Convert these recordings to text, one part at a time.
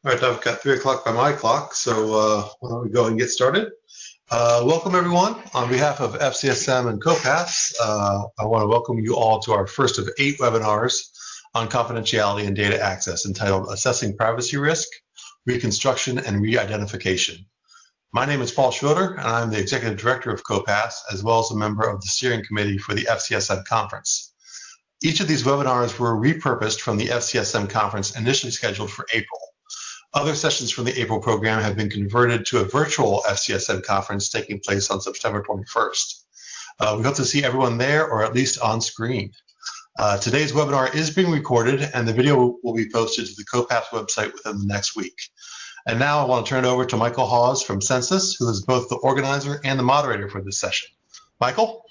All right, I've got 3 o'clock by my clock, so why don't we go and get started? Welcome, everyone. On behalf of FCSM and COPAS, I want to welcome you all to our first of 8 webinars on confidentiality and data access entitled Assessing Privacy Risk, Reconstruction, and Re-Identification. My name is Paul Schroeder, and I'm the Executive Director of COPAS, as well as a member of the Steering Committee for the FCSM Conference. Each of these webinars were repurposed from the FCSM Conference initially scheduled for April. Other sessions from the April program have been converted to a virtual FCSM conference taking place on September 21st. We hope to see everyone there or at least on screen. Today's webinar is being recorded and the video will be posted to the COPAS website within the next week. And now I want to turn it over to Michael Hawes from Census, who is both the organizer and the moderator for this session. Michael?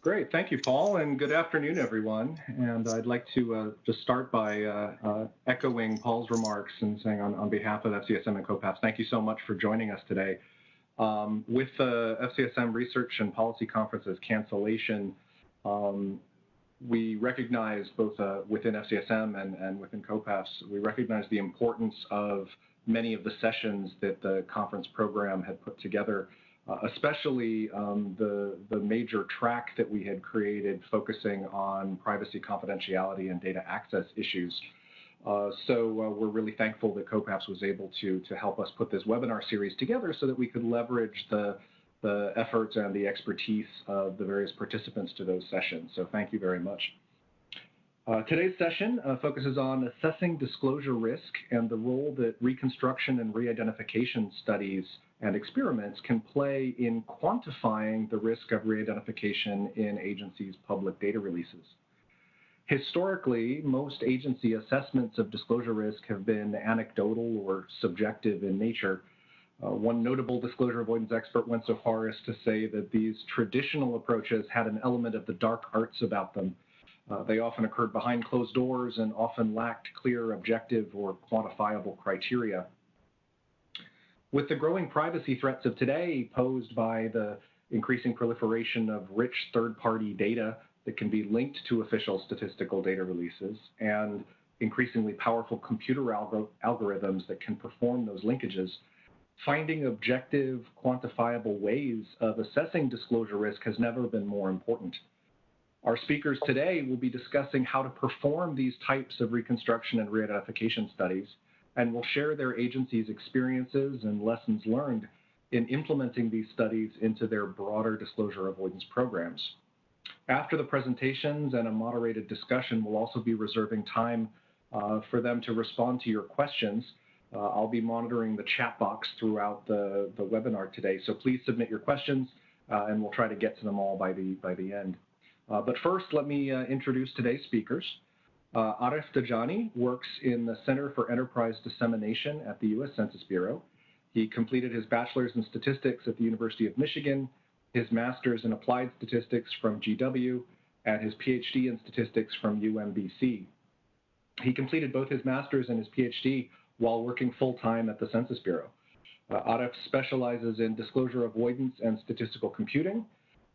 Great, thank you, Paul, and good afternoon, everyone. And I'd like to just start by echoing Paul's remarks and saying on behalf of FCSM and COPAS, thank you so much for joining us today. With the FCSM Research and Policy Conference's cancellation, we recognize both within FCSM and within COPAS, we recognize the importance of many of the sessions that the conference program had put together, especially the major track that we had created focusing on privacy, confidentiality, and data access issues. So we're really thankful that COPAS was able to help us put this webinar series together so that we could leverage the efforts and the expertise of the various participants to those sessions. So thank you very much. Today's session focuses on assessing disclosure risk and the role that reconstruction and re-identification studies and experiments can play in quantifying the risk of re-identification in agencies' public data releases. Historically, most agency assessments of disclosure risk have been anecdotal or subjective in nature. One notable disclosure avoidance expert went so far as to say that these traditional approaches had an element of the dark arts about them. They often occurred behind closed doors and often lacked clear, objective, or quantifiable criteria. With the growing privacy threats of today posed by the increasing proliferation of rich third-party data that can be linked to official statistical data releases and increasingly powerful computer algorithms that can perform those linkages, finding objective, quantifiable ways of assessing disclosure risk has never been more important. Our speakers today will be discussing how to perform these types of reconstruction and re-identification studies, and will share their agency's experiences and lessons learned in implementing these studies into their broader disclosure avoidance programs. After the presentations and a moderated discussion, we'll also be reserving time for them to respond to your questions. I'll be monitoring the chat box throughout the webinar today, so please submit your questions and we'll try to get to them all by the end. But first, let me introduce today's speakers. Arif Dajani works in the Center for Enterprise Dissemination at the U.S. Census Bureau. He completed his bachelor's in statistics at the University of Michigan, his master's in applied statistics from GW, and his PhD in statistics from UMBC. He completed both his master's and his PhD while working full-time at the Census Bureau. Arif specializes in disclosure avoidance and statistical computing.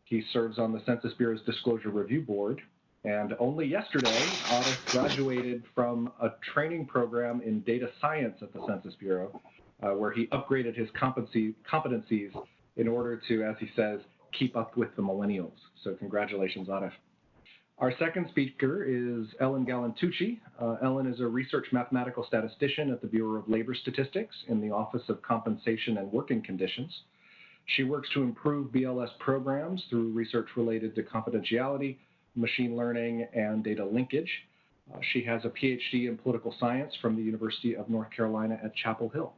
He serves on the Census Bureau's Disclosure Review Board, and only yesterday, Arif graduated from a training program in data science at the Census Bureau, where he upgraded his competencies in order to, as he says, keep up with the millennials. So congratulations, Arif. Our second speaker is Ellen Galantucci. Ellen is a research mathematical statistician at the Bureau of Labor Statistics in the Office of Compensation and Working Conditions. She works to improve BLS programs through research related to confidentiality, machine learning, and data linkage. She has a PhD in political science from the University of North Carolina at Chapel Hill.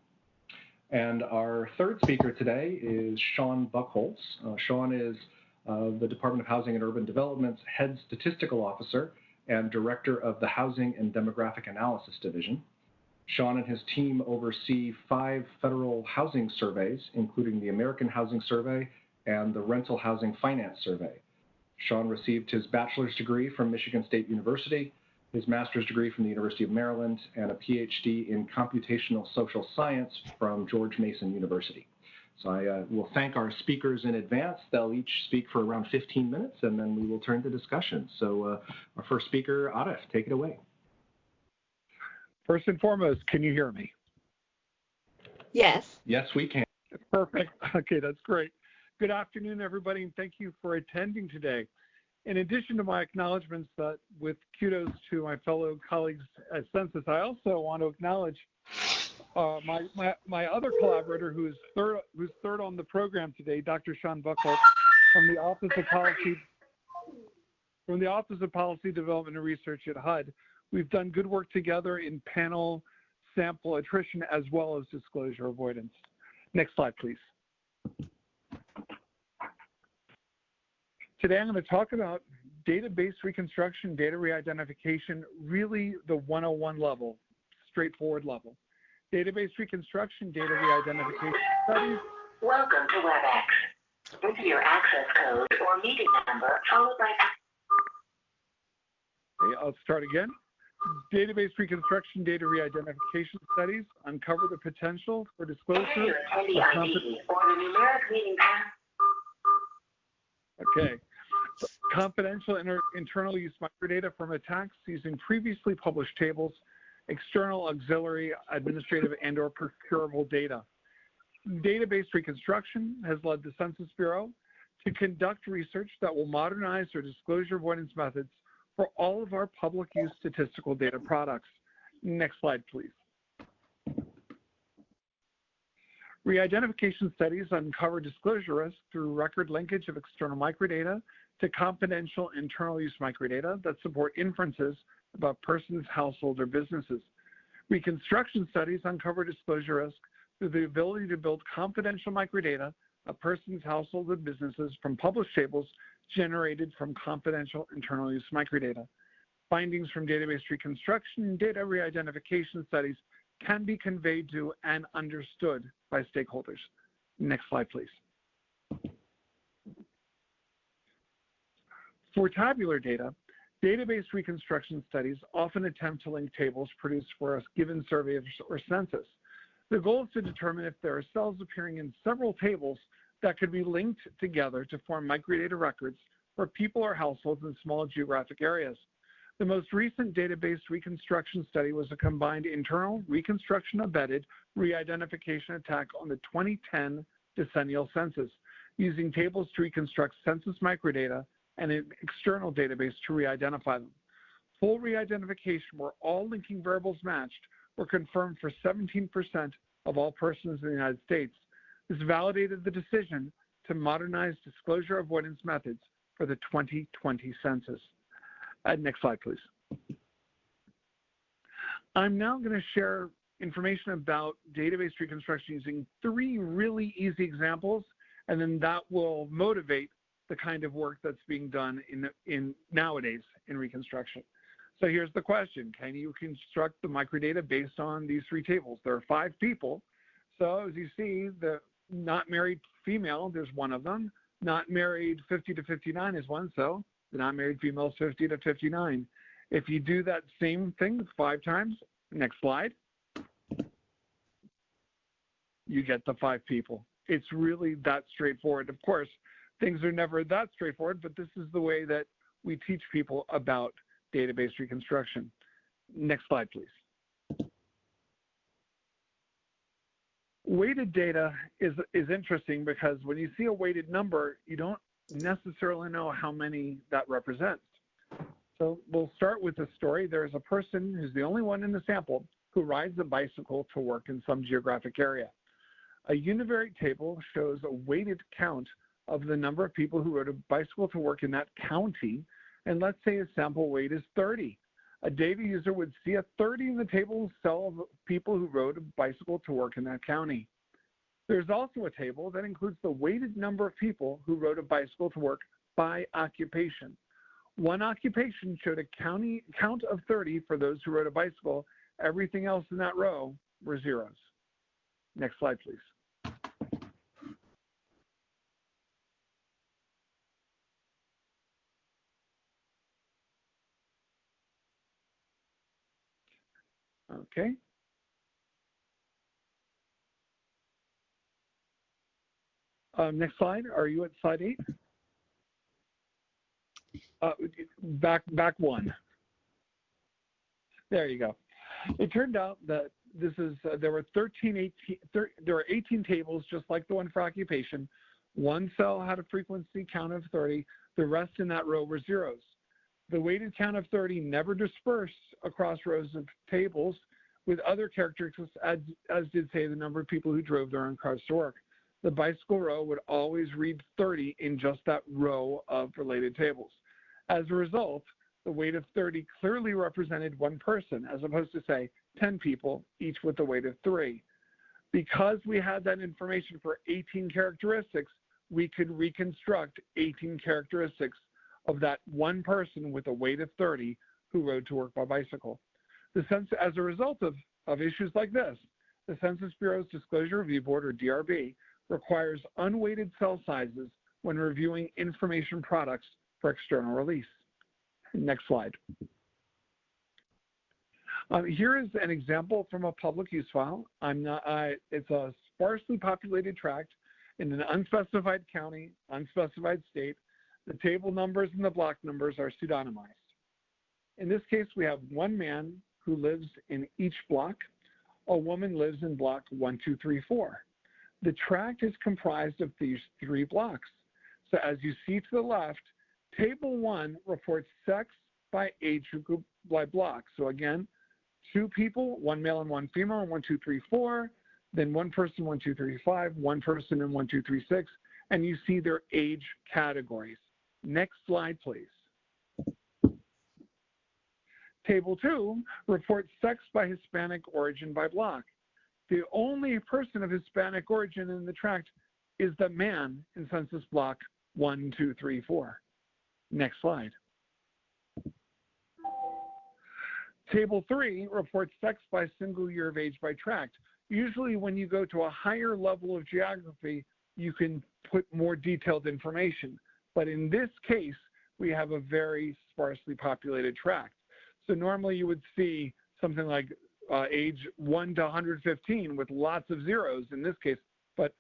And our third speaker today is Sean Buchholz. Sean is the Department of Housing and Urban Development's head statistical officer and director of the Housing and Demographic Analysis Division. Sean and his team oversee 5 federal housing surveys, including the American Housing Survey and the Rental Housing Finance Survey. Sean received his bachelor's degree from Michigan State University, his master's degree from the University of Maryland, and a PhD in computational social science from George Mason University. So I will thank our speakers in advance. They'll each speak for around 15 minutes, and then we will turn to discussion. So our first speaker, Arif, take it away. First and foremost, can you hear me? Yes. Yes, we can. Perfect. Okay, that's great. Good afternoon, everybody, and thank you for attending today. In addition to my acknowledgments with kudos to my fellow colleagues at Census, I also want to acknowledge my other collaborator who's third on the program today, Dr. Sean Buckle from the Office of Policy Development and Research at HUD. We've done good work together in panel sample attrition as well as disclosure avoidance. Next slide, please. Today I'm going to talk about database reconstruction, data re-identification, really the 101 level, straightforward level. Database reconstruction, data re-identification studies. Welcome to WebEx. Enter your access code or meeting number followed by... Okay, I'll start again. Database reconstruction, data re-identification studies uncover the potential for disclosure. Enter your attendee ID or the numeric meeting path. Okay. Confidential internal use microdata from attacks using previously published tables, external, auxiliary, administrative, and/or procurable data. Database reconstruction has led the Census Bureau to conduct research that will modernize our disclosure avoidance methods for all of our public use statistical data products. Next slide, please. Re-identification studies uncover disclosure risk through record linkage of external microdata to confidential internal use microdata that support inferences about persons, households, or businesses. Reconstruction studies uncover disclosure risk through the ability to build confidential microdata of persons, households, and businesses from published tables generated from confidential internal use microdata. Findings from database reconstruction and data re-identification studies can be conveyed to and understood by stakeholders. Next slide, please. For tabular data, database reconstruction studies often attempt to link tables produced for a given survey or census. The goal is to determine if there are cells appearing in several tables that could be linked together to form microdata records for people or households in small geographic areas. The most recent database reconstruction study was a combined internal reconstruction embedded re-identification attack on the 2010 decennial census, using tables to reconstruct census microdata and an external database to re-identify them. Full re-identification where all linking variables matched were confirmed for 17% of all persons in the United States. This validated the decision to modernize disclosure avoidance methods for the 2020 census. Next slide, please. I'm now going to share information about database reconstruction using 3 really easy examples, and then that will motivate the kind of work that's being done in nowadays in reconstruction. So here's the question: can you construct the microdata based on these 3 tables? There are 5 people. So as you see, the not married female, there's one of them. Not married 50 to 59 is one, so the not married female is 50 to 59. If you do that same thing 5 times, next slide, you get the 5 people. It's really that straightforward. Of course, things are never that straightforward, but this is the way that we teach people about database reconstruction. Next slide, please. Weighted data is interesting because when you see a weighted number, you don't necessarily know how many that represents. So we'll start with a story. There's a person who's the only one in the sample who rides a bicycle to work in some geographic area. A univariate table shows a weighted count of the number of people who rode a bicycle to work in that county, and let's say a sample weight is 30. A data user would see a 30 in the table cell of people who rode a bicycle to work in that county. There's also a table that includes the weighted number of people who rode a bicycle to work by occupation. One occupation showed a count of 30 for those who rode a bicycle. Everything else in that row were zeros. Next slide, please. Okay. Next slide. Are you at slide 8? Back one. There you go. It turned out that there were 18 tables just like the one for occupation. One cell had a frequency count of 30. The rest in that row were zeros. The weighted count of 30 never dispersed across rows of tables with other characteristics, as did, say, the number of people who drove their own cars to work. The bicycle row would always read 30 in just that row of related tables. As a result, the weight of 30 clearly represented one person, as opposed to, say, 10 people, each with a weight of 3. Because we had that information for 18 characteristics, we could reconstruct 18 characteristics of that one person with a weight of 30 who rode to work by bicycle. As a result of issues like this, the Census Bureau's Disclosure Review Board, or DRB, requires unweighted cell sizes when reviewing information products for external release. Next slide. Here is an example from a public use file. It's a sparsely populated tract in an unspecified county, unspecified state. The table numbers and the block numbers are pseudonymized. In this case, we have one man who lives in each block. A woman lives in block 1, 2, 3, 4. The tract is comprised of these 3 blocks. So as you see to the left, table 1 reports sex by age group by block. So again, 2 people, 1 male and 1 female, in 1, 2, 3, 4. Then 1 person, 1, 2, 3, 5. 1 person in 1, 2, 3, 6. And you see their age categories. Next slide, please. Table 2 reports sex by Hispanic origin by block. The only person of Hispanic origin in the tract is the man in census block 1, 2, 3, 4. Next slide. Table 3 reports sex by single year of age by tract. Usually when you go to a higher level of geography, you can put more detailed information. But in this case, we have a very sparsely populated tract. So normally you would see something like age 1 to 115 with lots of zeros in this case, but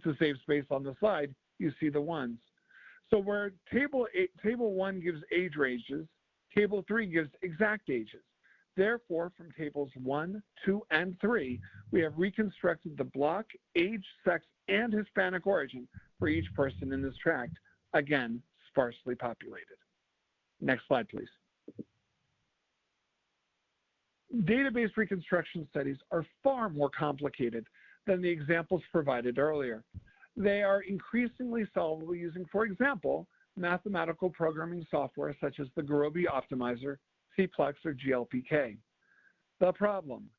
to save space on the slide, you see the ones. So where table 1 gives age ranges, table 3 gives exact ages. Therefore, from tables 1, 2, and 3, we have reconstructed the block, age, sex, and Hispanic origin for each person in this tract. Again, sparsely populated. Next slide, please. Database reconstruction studies are far more complicated than the examples provided earlier. They are increasingly solvable using, for example, mathematical programming software such as the Gurobi Optimizer, CPLEX, or GLPK. The problem: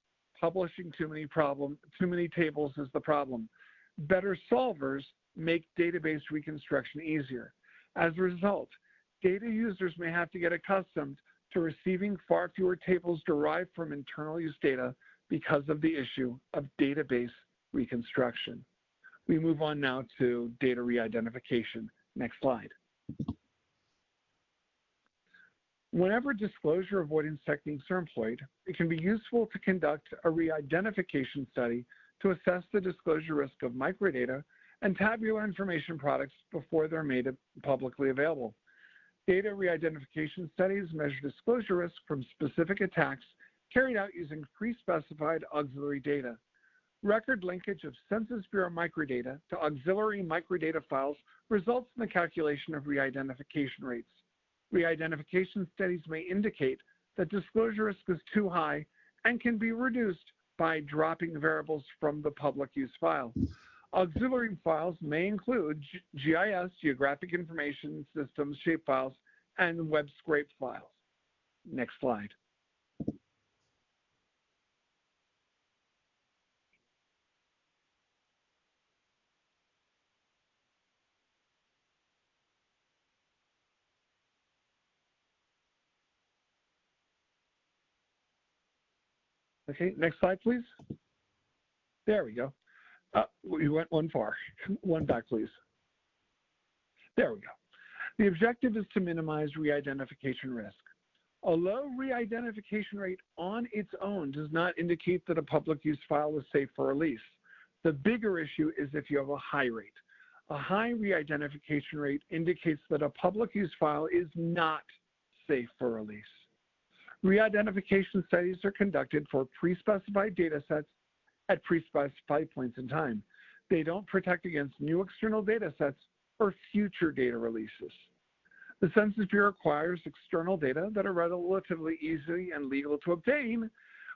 publishing too many tables is the problem. Better solvers make database reconstruction easier. As a result, data users may have to get accustomed to receiving far fewer tables derived from internal use data because of the issue of database reconstruction. We move on now to data re-identification. Next slide. Whenever disclosure avoidance techniques are employed, it can be useful to conduct a re-identification study to assess the disclosure risk of microdata and tabular information products before they're made publicly available. Data re-identification studies measure disclosure risk from specific attacks carried out using pre-specified auxiliary data. Record linkage of Census Bureau microdata to auxiliary microdata files results in the calculation of re-identification rates. Re-identification studies may indicate that disclosure risk is too high and can be reduced by dropping variables from the public use file. Auxiliary files may include GIS, Geographic Information Systems, shapefiles, and web scrape files. Next slide. Okay, next slide, please. There we go. We went one far. One back, please. There we go. The objective is to minimize re-identification risk. A low re-identification rate on its own does not indicate that a public use file is safe for release. The bigger issue is if you have a high rate. A high re-identification rate indicates that a public use file is not safe for release. Re-identification studies are conducted for pre-specified data sets at pre-specified points in time. They don't protect against new external data sets or future data releases. The Census Bureau acquires external data that are relatively easy and legal to obtain.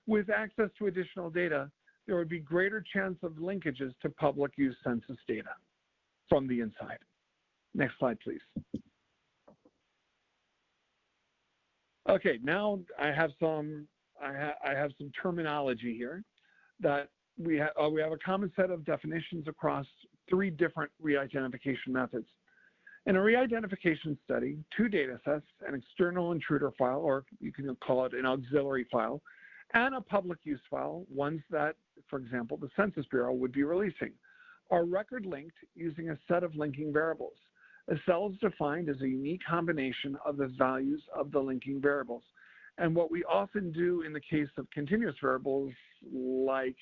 With access to additional data, there would be greater chance of linkages to public use census data from the inside. Next slide, please. Okay, now I have some terminology here that we have a common set of definitions across 3 different re-identification methods. In a re-identification study, 2 data sets, an external intruder file, or you can call it an auxiliary file, and a public use file, ones that, for example, the Census Bureau would be releasing, are record linked using a set of linking variables. A cell is defined as a unique combination of the values of the linking variables. And what we often do in the case of continuous variables, like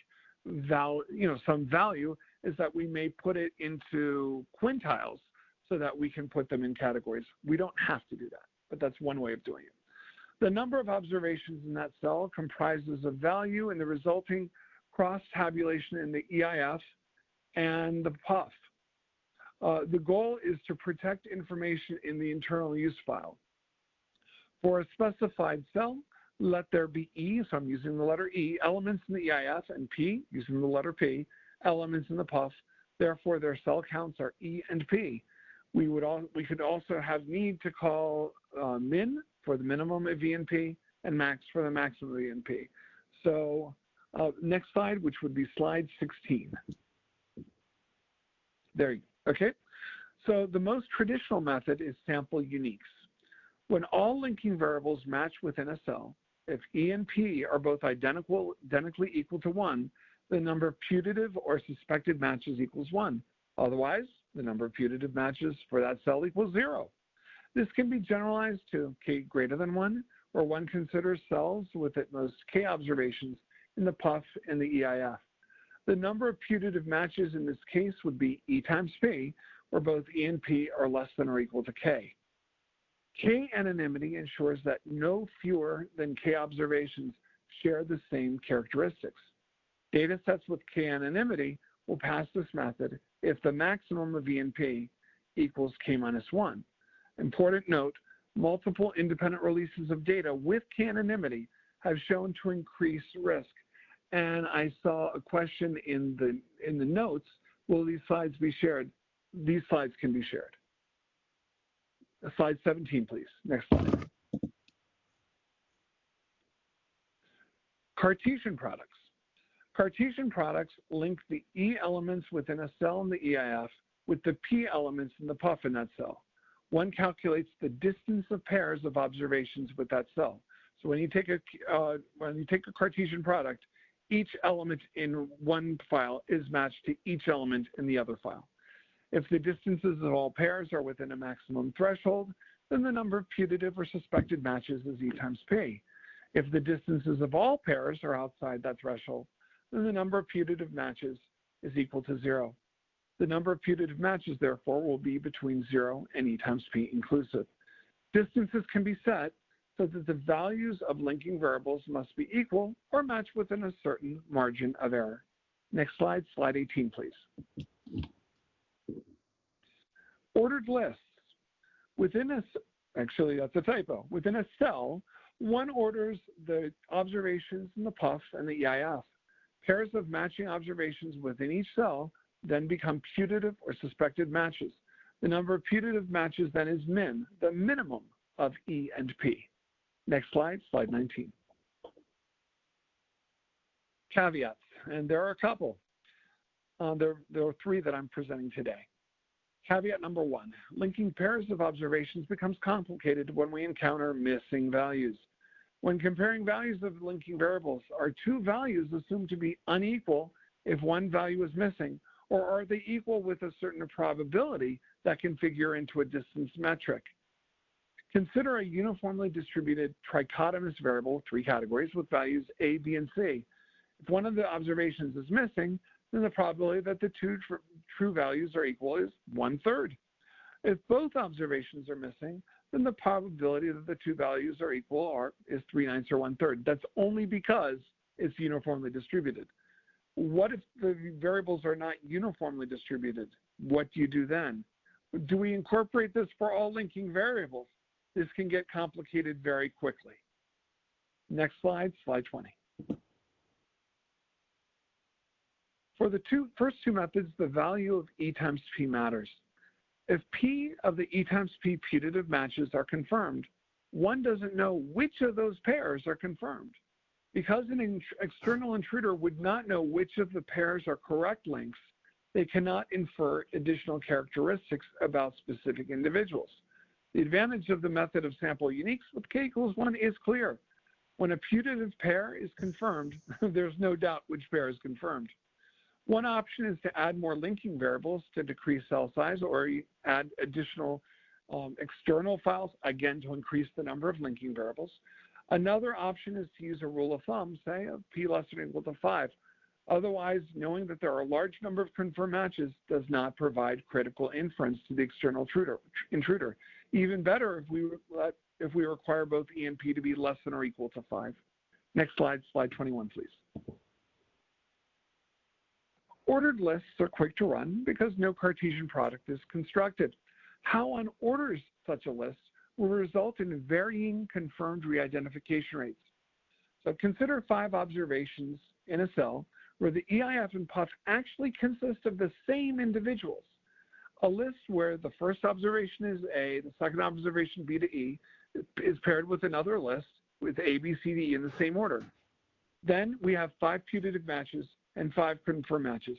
some value, is that we may put it into quintiles so that we can put them in categories. We don't have to do that, but that's one way of doing it. The number of observations in that cell comprises a value in the resulting cross-tabulation in the EIF and the PUF. The goal is to protect information in the internal use file. For a specified cell, let there be E, so I'm using the letter E, elements in the EIF, and P, using the letter P, elements in the PUF. Therefore, their cell counts are E and P. We could also have need to call min for the minimum of E and P, and max for the maximum of E and P. So next slide, which would be slide 16. There you go. Okay. So the most traditional method is sample uniques. When all linking variables match within a cell, if E and P are both identically equal to 1, the number of putative or suspected matches equals 1. Otherwise, the number of putative matches for that cell equals 0. This can be generalized to K greater than 1, where one considers cells with at most K observations in the PUF and the EIF. The number of putative matches in this case would be E times P, where both E and P are less than or equal to K. K anonymity ensures that no fewer than K observations share the same characteristics. Data sets with K anonymity will pass this method if the maximum of E and P equals K minus 1. Important note, multiple independent releases of data with K anonymity have shown to increase risk. And I saw a question in the notes, will these slides be shared? These slides can be shared. Slide 17, please. Next slide. Cartesian products. Cartesian products link the E elements within a cell in the EIF with the P elements in the PUF in that cell. One calculates the distance of pairs of observations with that cell. So when you take a Cartesian product, each element in one file is matched to each element in the other file. If the distances of all pairs are within a maximum threshold, then the number of putative or suspected matches is E times P. If the distances of all pairs are outside that threshold, then the number of putative matches is equal to 0. The number of putative matches, therefore, will be between 0 and E times P inclusive. Distances can be set so that the values of linking variables must be equal or match within a certain margin of error. Next slide, slide 18, please. Ordered lists. Actually that's a typo. Within a cell, one orders the observations in the PUF and the EIF. Pairs of matching observations within each cell then become putative or suspected matches. The number of putative matches then is min, the minimum of E and P. Next slide, slide 19. Caveats, and there are a couple. There are 3 that I'm presenting today. Caveat number 1, linking pairs of observations becomes complicated when we encounter missing values. When comparing values of linking variables, are 2 values assumed to be unequal if one value is missing, or are they equal with a certain probability that can figure into a distance metric? Consider a uniformly distributed trichotomous variable, 3 categories, with values A, B, and C. If one of the observations is missing, then the probability that the 2 true values are equal is 1/3. If both observations are missing, then the probability that the two values are equal is 3/9 or 1/3. That's only because it's uniformly distributed. What if the variables are not uniformly distributed? What do you do then? Do we incorporate this for all linking variables? This can get complicated very quickly. Next slide, slide 20. For the first two methods, the value of E times P matters. If P of the E times P putative matches are confirmed, one doesn't know which of those pairs are confirmed. Because an external intruder would not know which of the pairs are correct links, they cannot infer additional characteristics about specific individuals. The advantage of the method of sample uniques with k equals 1 is clear. When a putative pair is confirmed, there's no doubt which pair is confirmed. One option is to add more linking variables to decrease cell size, or add additional external files, again, to increase the number of linking variables. Another option is to use a rule of thumb, say, of p less than or equal to 5. Otherwise, knowing that there are a large number of confirmed matches does not provide critical inference to the external intruder. Even better if we require both E and P to be less than or equal to 5. Next slide, slide 21, please. Ordered lists are quick to run because no Cartesian product is constructed. How one orders such a list will result in varying confirmed re-identification rates. So consider 5 observations in a cell where the EIF and PUF actually consist of the same individuals. A list where the first observation is A, the second observation B to E, is paired with another list with A, B, C, D, E in the same order. Then we have 5 putative matches and 5 confirmed matches.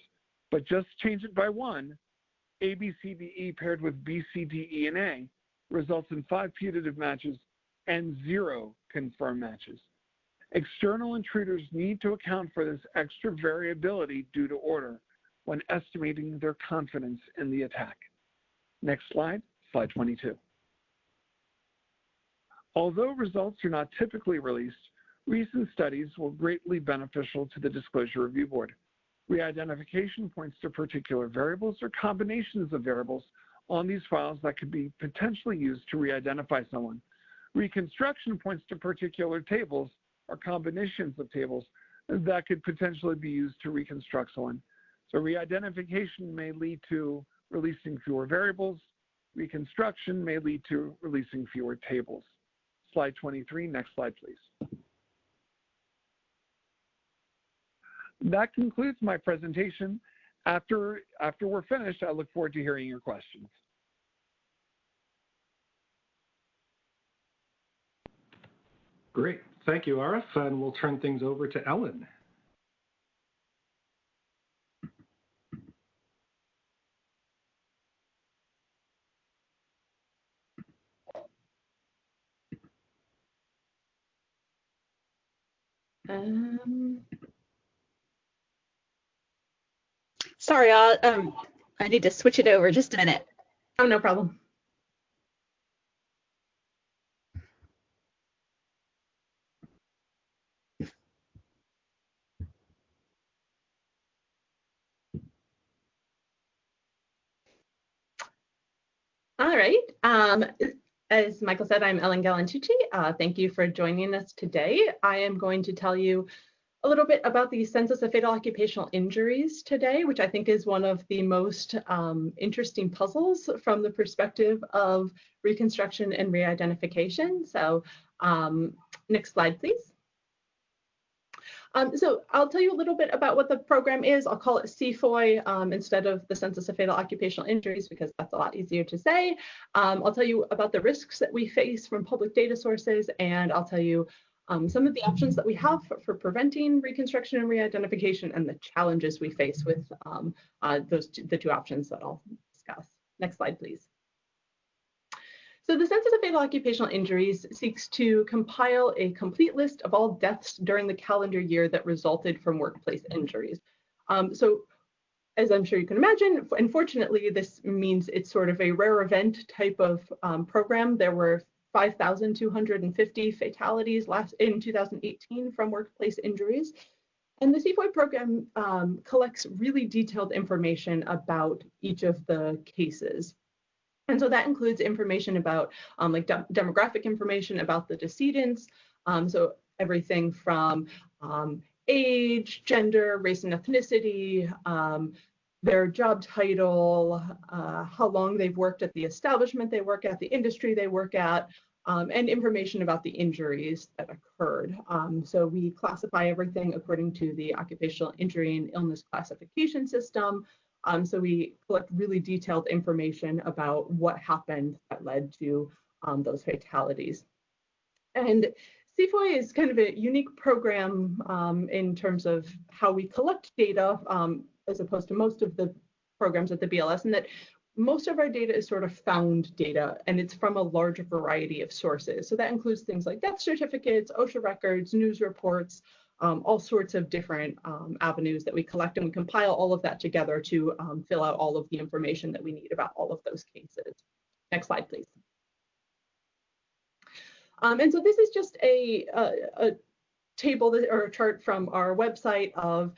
But just change it by 1, A, B, C, D, E paired with B, C, D, E, and A results in 5 putative matches and 0 confirmed matches. External intruders need to account for this extra variability due to order when estimating their confidence in the attack. Next slide, slide 22. Although results are not typically released, recent studies were greatly beneficial to the Disclosure Review Board. Re-identification points to particular variables or combinations of variables on these files that could be potentially used to re-identify someone. Reconstruction points to particular tables or combinations of tables that could potentially be used to reconstruct someone. So re-identification may lead to releasing fewer variables. Reconstruction may lead to releasing fewer tables. Slide 23, next slide, please. That concludes my presentation. After we're finished, I look forward to hearing your questions. Great. Thank you, Arif. And we'll turn things over to Ellen. Sorry, I need to switch it over just a minute. Oh, no problem. All right. As Michael said, I'm Ellen Galantucci. Thank you for joining us today. I am going to tell you a little bit about the census of fatal occupational injuries today, which I think is one of the most interesting puzzles from the perspective of reconstruction and re-identification. So next slide, please. So I'll tell you a little bit about what the program is. I'll call it CFOI instead of the Census of Fatal Occupational Injuries because that's a lot easier to say. I'll tell you about the risks that we face from public data sources, and I'll tell you some of the options that we have for preventing reconstruction and re-identification and the challenges we face with the two options that I'll discuss. Next slide, please. So the Census of Fatal Occupational Injuries seeks to compile a complete list of all deaths during the calendar year that resulted from workplace injuries. So as I'm sure you can imagine, unfortunately, this means it's sort of a rare event type of program. There were 5,250 fatalities in 2018 from workplace injuries. And the CFOI program collects really detailed information about each of the cases. And so that includes information about like demographic information about the decedents. So everything from age, gender, race and ethnicity, their job title, how long they've worked at the establishment they work at, the industry they work at, and information about the injuries that occurred. So we classify everything according to the Occupational Injury and Illness Classification System. So we collect really detailed information about what happened that led to those fatalities. And CFOI is kind of a unique program in terms of how we collect data as opposed to most of the programs at the BLS, and that most of our data is sort of found data, and it's from a large variety of sources. So that includes things like death certificates, OSHA records, news reports, all sorts of different avenues that we collect, and we compile all of that together to fill out all of the information that we need about all of those cases. Next slide, please. And so this is just a table or a chart from our website of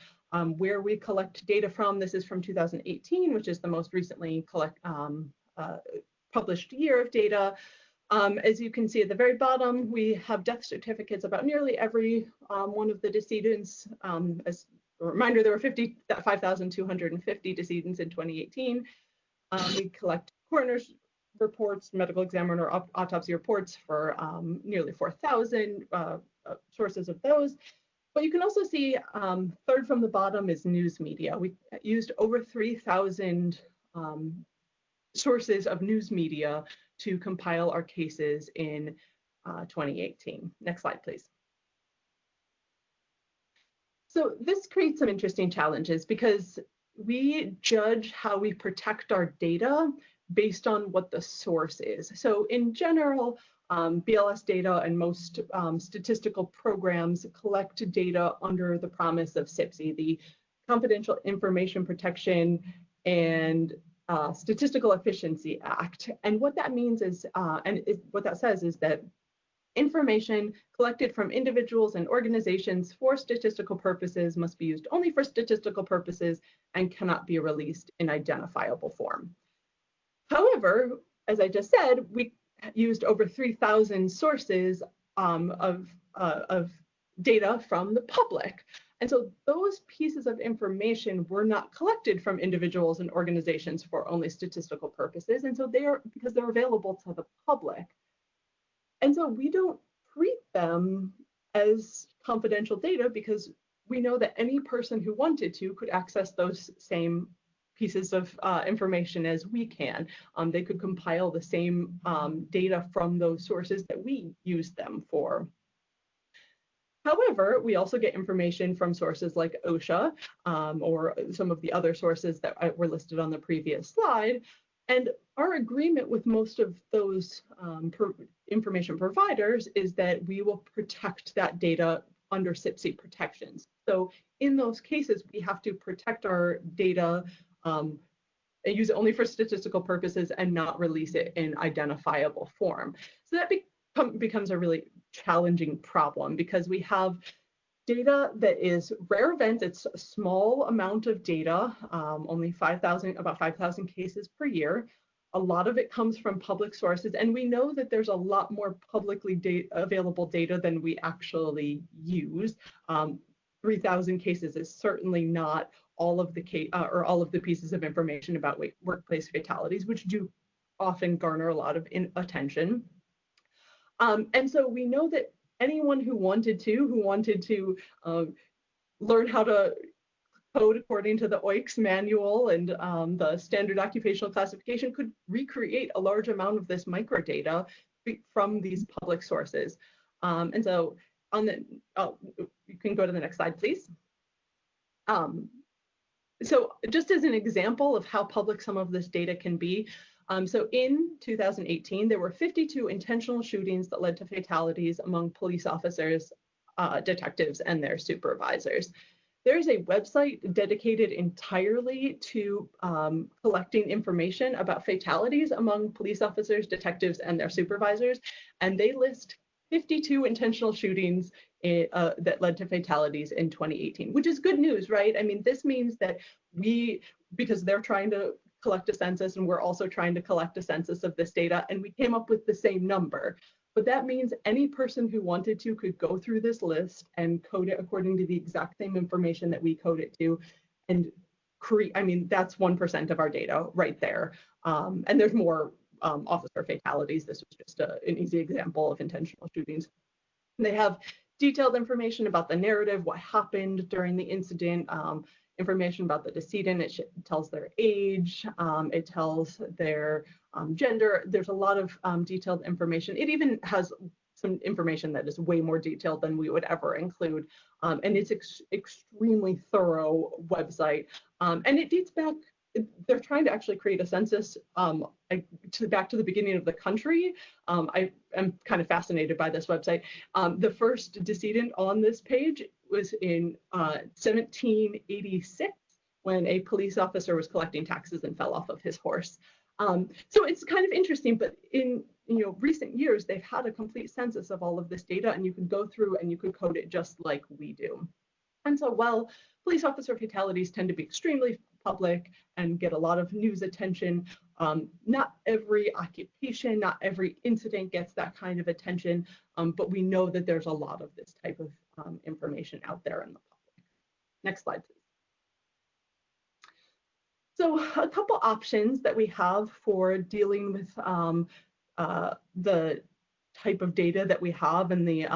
where we collect data from. This is from 2018, which is the most recently published year of data. As you can see at the very bottom, we have death certificates about nearly every one of the decedents. As a reminder, there were 5,250 decedents in 2018. We collect coroner's reports, medical examiner autopsy reports for nearly 4,000 sources of those. But you can also see third from the bottom is news media. We used over 3,000 sources of news media to compile our cases in 2018. Next slide, please. So this creates some interesting challenges because we judge how we protect our data based on what the source is. So in general, BLS data and most statistical programs collect data under the promise of CIPSI, the Confidential Information Protection and Statistical Efficiency Act. And what that means is, what that says is that information collected from individuals and organizations for statistical purposes must be used only for statistical purposes and cannot be released in identifiable form. However, as I just said, we used over 3,000 sources of data from the public. And so those pieces of information were not collected from individuals and organizations for only statistical purposes. And so because they're available to the public. And so we don't treat them as confidential data because we know that any person who wanted to could access those same pieces of information as we can. They could compile the same data from those sources that we use them for. However, we also get information from sources like OSHA or some of the other sources that were listed on the previous slide. And our agreement with most of those information providers is that we will protect that data under CIPSI protections. So in those cases, we have to protect our data and use it only for statistical purposes and not release it in identifiable form. So that becomes a really challenging problem because we have data that is rare events. It's a small amount of data, only about 5,000 cases per year. A lot of it comes from public sources, and we know that there's a lot more publicly available data than we actually use. 3,000 cases is certainly not all of the pieces of information about workplace fatalities, which do often garner a lot of attention. And so we know that anyone who wanted to learn how to code according to the OICS manual and the standard occupational classification could recreate a large amount of this microdata from these public sources. And so you can go to the next slide, please. So just as an example of how public some of this data can be, so in 2018, there were 52 intentional shootings that led to fatalities among police officers, detectives, and their supervisors. There is a website dedicated entirely to collecting information about fatalities among police officers, detectives, and their supervisors, and they list 52 intentional shootings that led to fatalities in 2018, which is good news, right? I mean, this means that because they're trying to collect a census, and we're also trying to collect a census of this data, and we came up with the same number. But that means any person who wanted to could go through this list and code it according to the exact same information that we code it to, and create, I mean, that's 1% of our data right there. And there's more officer fatalities. This was just an easy example of intentional shootings. They have detailed information about the narrative, what happened during the incident, information about the decedent. It tells their age, it tells their gender. There's a lot of detailed information. It even has some information that is way more detailed than we would ever include. And it's extremely thorough website. And it dates back, they're trying to actually create a census back to the beginning of the country. I am kind of fascinated by this website. The first decedent on this page was in 1786 when a police officer was collecting taxes and fell off of his horse. So it's kind of interesting, but in recent years, they've had a complete census of all of this data, and you can go through and you can code it just like we do. And so while police officer fatalities tend to be extremely public and get a lot of news attention, not every occupation, not every incident gets that kind of attention, but we know that there's a lot of this type of information out there in the public. Next slide, please. So a couple options that we have for dealing with the type of data that we have in the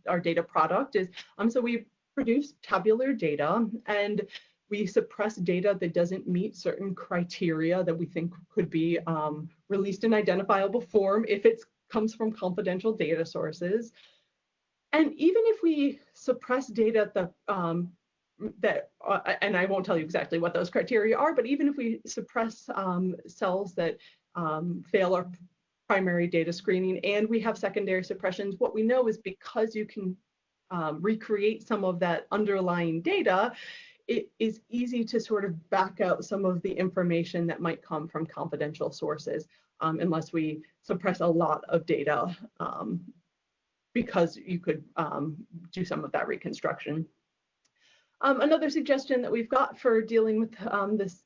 our data product is, so we produce tabular data, and we suppress data that doesn't meet certain criteria that we think could be released in identifiable form if it comes from confidential data sources. And even if we suppress data and I won't tell you exactly what those criteria are, but even if we suppress cells that fail our primary data screening and we have secondary suppressions, what we know is because you can recreate some of that underlying data, it is easy to sort of back out some of the information that might come from confidential sources, unless we suppress a lot of data, because you could do some of that reconstruction. Another suggestion that we've got for dealing with this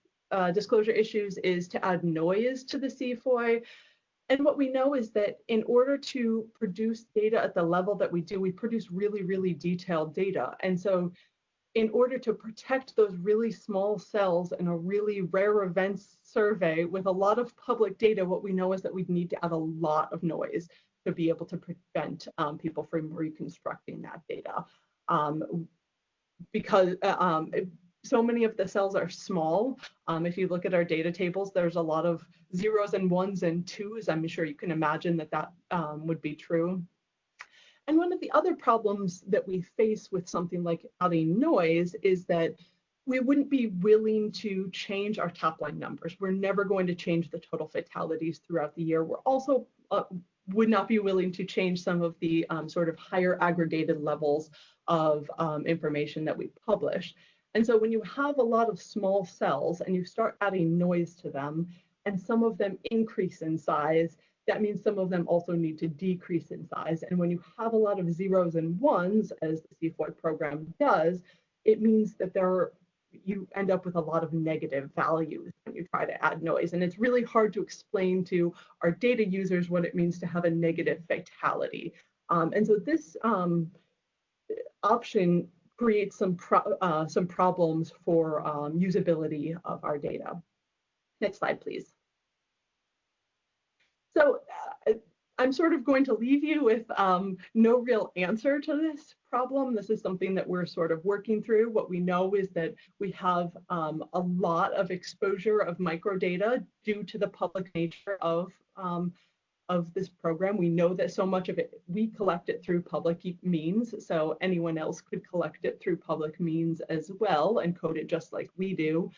disclosure issues is to add noise to the CFOI. And what we know is that in order to produce data at the level that we do, we produce really, really detailed data. And so in order to protect those really small cells in a really rare events survey with a lot of public data, what we know is that we need to add a lot of noise to be able to prevent people from reconstructing that data. Because so many of the cells are small. If you look at our data tables, there's a lot of zeros and ones and twos. I'm sure you can imagine that that would be true. And one of the other problems that we face with something like adding noise is that we wouldn't be willing to change our top line numbers. We're never going to change the total fatalities throughout the year. We're also would not be willing to change some of the sort of higher aggregated levels of information that we publish. And so when you have a lot of small cells and you start adding noise to them, and some of them increase in size, that means some of them also need to decrease in size. And when you have a lot of zeros and ones, as the CFOI program does, it means that you end up with a lot of negative values when you try to add noise. And it's really hard to explain to our data users what it means to have a negative fatality. And so this option creates some problems for usability of our data. Next slide, please. So I'm sort of going to leave you with no real answer to this problem. This is something that we're sort of working through. What we know is that we have a lot of exposure of microdata due to the public nature of this program. We know that so much of it, we collect it through public means, so anyone else could collect it through public means as well and code it just like we do.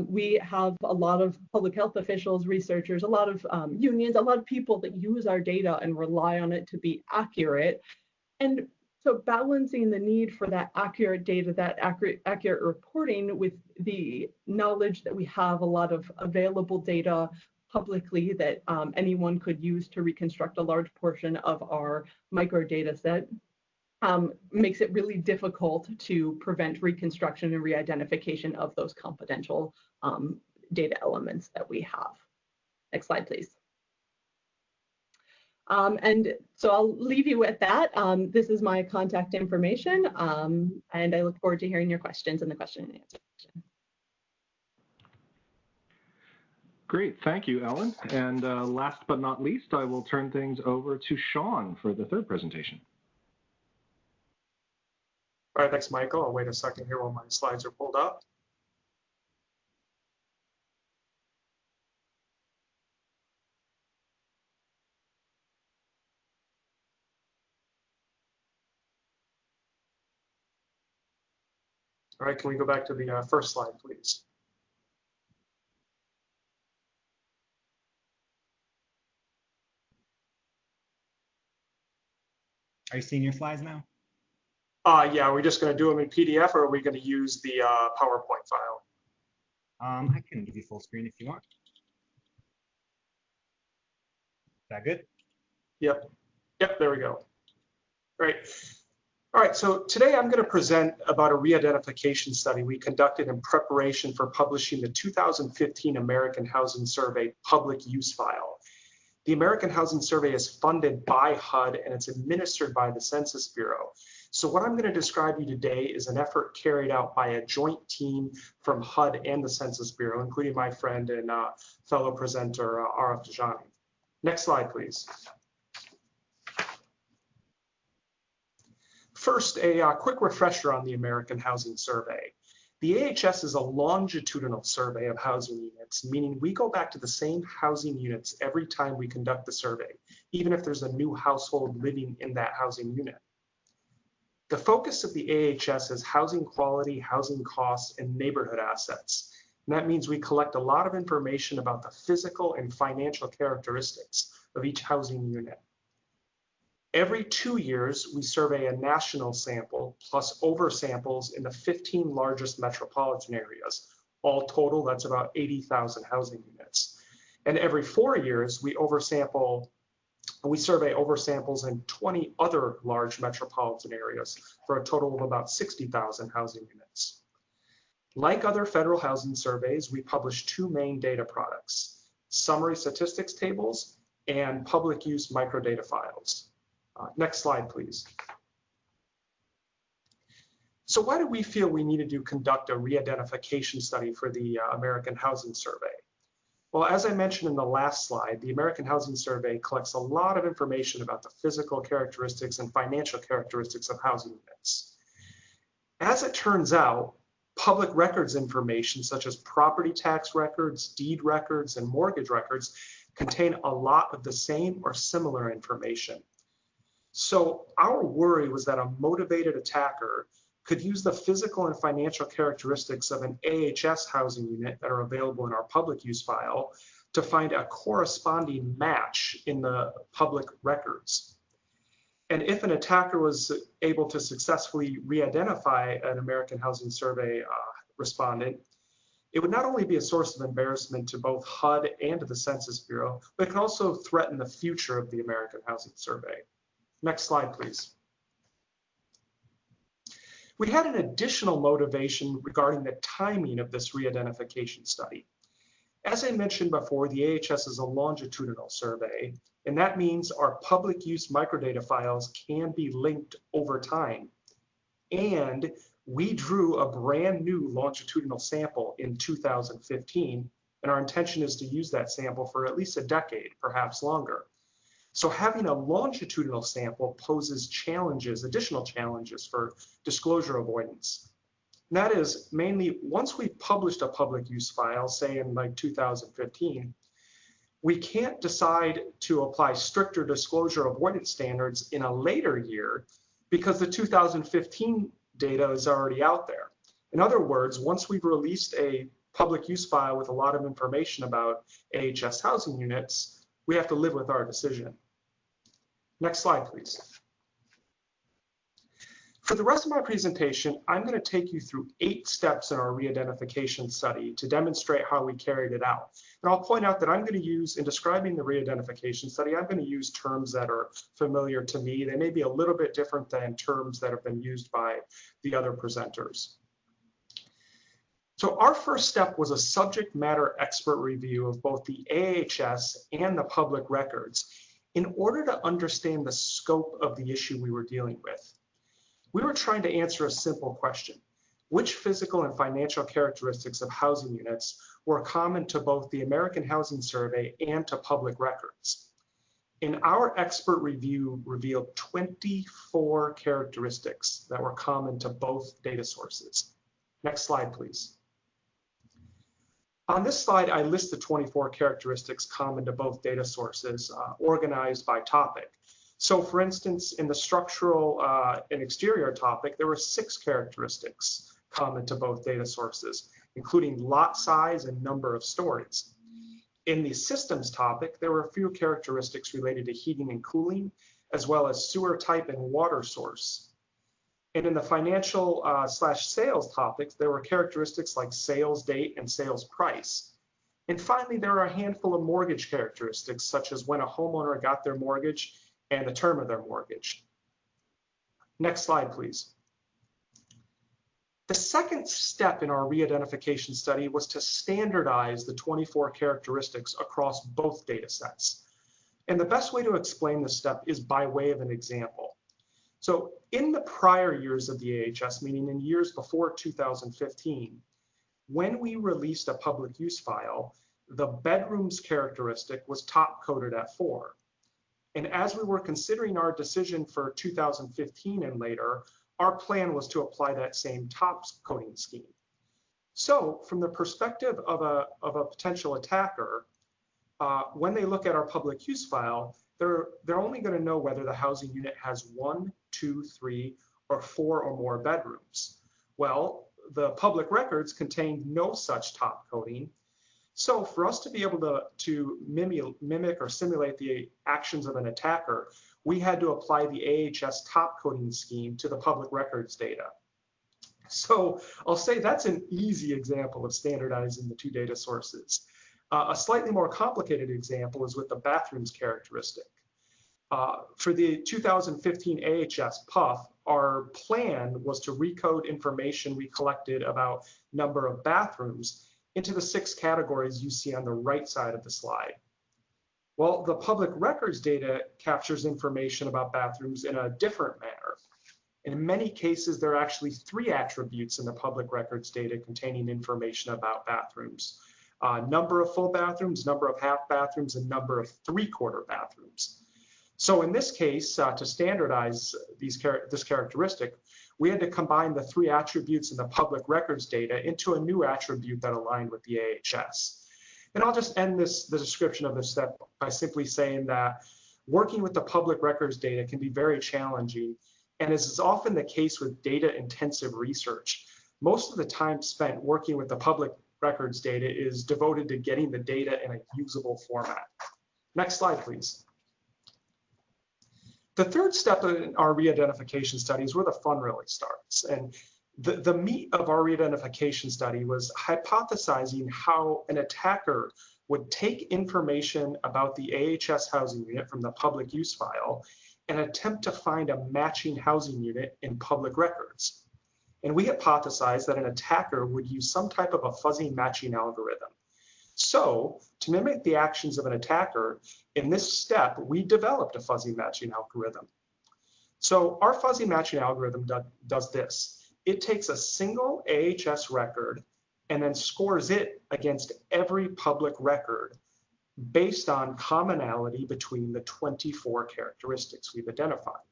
We have a lot of public health officials, researchers, a lot of unions, a lot of people that use our data and rely on it to be accurate. And so balancing the need for that accurate data, that accurate reporting with the knowledge that we have a lot of available data publicly that anyone could use to reconstruct a large portion of our micro data set, makes it really difficult to prevent reconstruction and re-identification of those confidential data elements that we have. Next slide, please. And so I'll leave you with that. This is my contact information, and I look forward to hearing your questions in the question and answer section. Great, thank you, Ellen. And last but not least, I will turn things over to Sean for the third presentation. All right, thanks, Michael. I'll wait a second here while my slides are pulled up. All right, can we go back to the first slide, please? Are you seeing your slides now? Yeah, we're just going to do them in PDF, or are we going to use the PowerPoint file? I can give you full screen if you want. Is that good? Yep. Yep, there we go. Great. All right, so today I'm going to present about a re-identification study we conducted in preparation for publishing the 2015 American Housing Survey public use file. The American Housing Survey is funded by HUD and it's administered by the Census Bureau. So what I'm going to describe to you today is an effort carried out by a joint team from HUD and the Census Bureau, including my friend and fellow presenter, Arif Dajani. Next slide, please. First, a quick refresher on the American Housing Survey. The AHS is a longitudinal survey of housing units, meaning we go back to the same housing units every time we conduct the survey, even if there's a new household living in that housing unit. The focus of the AHS is housing quality, housing costs, and neighborhood assets. And that means we collect a lot of information about the physical and financial characteristics of each housing unit. Every 2 years, we survey a national sample plus oversamples in the 15 largest metropolitan areas. All total, that's about 80,000 housing units. And every 4 years, we survey oversamples in 20 other large metropolitan areas for a total of about 60,000 housing units. Like other federal housing surveys, we publish two main data products: summary statistics tables and public use microdata files. Next slide, please. So why do we feel we needed to conduct a re-identification study for the American Housing Survey? Well, as I mentioned in the last slide, the American Housing Survey collects a lot of information about the physical characteristics and financial characteristics of housing units. As it turns out, public records information such as property tax records, deed records, and mortgage records contain a lot of the same or similar information. So our worry was that a motivated attacker could use the physical and financial characteristics of an AHS housing unit that are available in our public use file to find a corresponding match in the public records. And if an attacker was able to successfully re-identify an American Housing Survey respondent, it would not only be a source of embarrassment to both HUD and to the Census Bureau, but it could also threaten the future of the American Housing Survey. Next slide, please. We had an additional motivation regarding the timing of this re-identification study. As I mentioned before, the AHS is a longitudinal survey, and that means our public use microdata files can be linked over time. And we drew a brand new longitudinal sample in 2015, and our intention is to use that sample for at least a decade, perhaps longer. So having a longitudinal sample poses challenges, additional challenges for disclosure avoidance. And that is mainly once we've published a public use file, say in like 2015, we can't decide to apply stricter disclosure avoidance standards in a later year because the 2015 data is already out there. In other words, once we've released a public use file with a lot of information about AHS housing units, we have to live with our decision. Next slide, please. For the rest of my presentation, I'm going to take you through 8 steps in our re-identification study to demonstrate how we carried it out. And I'll point out that I'm going to use, in describing the re-identification study, I'm going to use terms that are familiar to me. They may be a little bit different than terms that have been used by the other presenters. So our first step was a subject matter expert review of both the AHS and the public records in order to understand the scope of the issue we were dealing with. We were trying to answer a simple question: which physical and financial characteristics of housing units were common to both the American Housing Survey and to public records? And our expert review revealed 24 characteristics that were common to both data sources. Next slide, please. On this slide, I list the 24 characteristics common to both data sources, organized by topic. So for instance, in the structural and exterior topic, there were 6 characteristics common to both data sources, including lot size and number of stories. In the systems topic, there were a few characteristics related to heating and cooling, as well as sewer type and water source. And in the financial / sales topics, there were characteristics like sales date and sales price. And finally, there are a handful of mortgage characteristics, such as when a homeowner got their mortgage and the term of their mortgage. Next slide, please. The second step in our re-identification study was to standardize the 24 characteristics across both data sets. And the best way to explain this step is by way of an example. So in the prior years of the AHS, meaning in years before 2015, when we released a public use file, the bedrooms characteristic was top coded at 4. And as we were considering our decision for 2015 and later, our plan was to apply that same top coding scheme. So from the perspective of a potential attacker, when they look at our public use file, they're only going to know whether the housing unit has 1, 2, 3, or 4 or more bedrooms. Well, the public records contained no such top coding. So for us to be able to mimic or simulate the actions of an attacker, we had to apply the AHS top coding scheme to the public records data. So I'll say that's an easy example of standardizing the 2 data sources. A slightly more complicated example is with the bathrooms characteristic. For the 2015 AHS PUF, our plan was to recode information we collected about number of bathrooms into the 6 categories you see on the right side of the slide. Well, the public records data captures information about bathrooms in a different manner. In many cases, there are actually 3 attributes in the public records data containing information about bathrooms. Number of full bathrooms, number of half bathrooms, and number of 3/4 bathrooms. So in this case, to standardize this characteristic, we had to combine the 3 attributes in the public records data into a new attribute that aligned with the AHS. And I'll just end the description of this step by simply saying that working with the public records data can be very challenging, and as is often the case with data-intensive research, most of the time spent working with the public records data is devoted to getting the data in a usable format. Next slide, please. The third step in our re-identification study is where the fun really starts. And the meat of our re-identification study was hypothesizing how an attacker would take information about the AHS housing unit from the public use file and attempt to find a matching housing unit in public records. And we hypothesized that an attacker would use some type of a fuzzy matching algorithm. So to mimic the actions of an attacker, in this step, we developed a fuzzy matching algorithm. So our fuzzy matching algorithm does this. It takes a single AHS record and then scores it against every public record based on commonality between the 24 characteristics we've identified.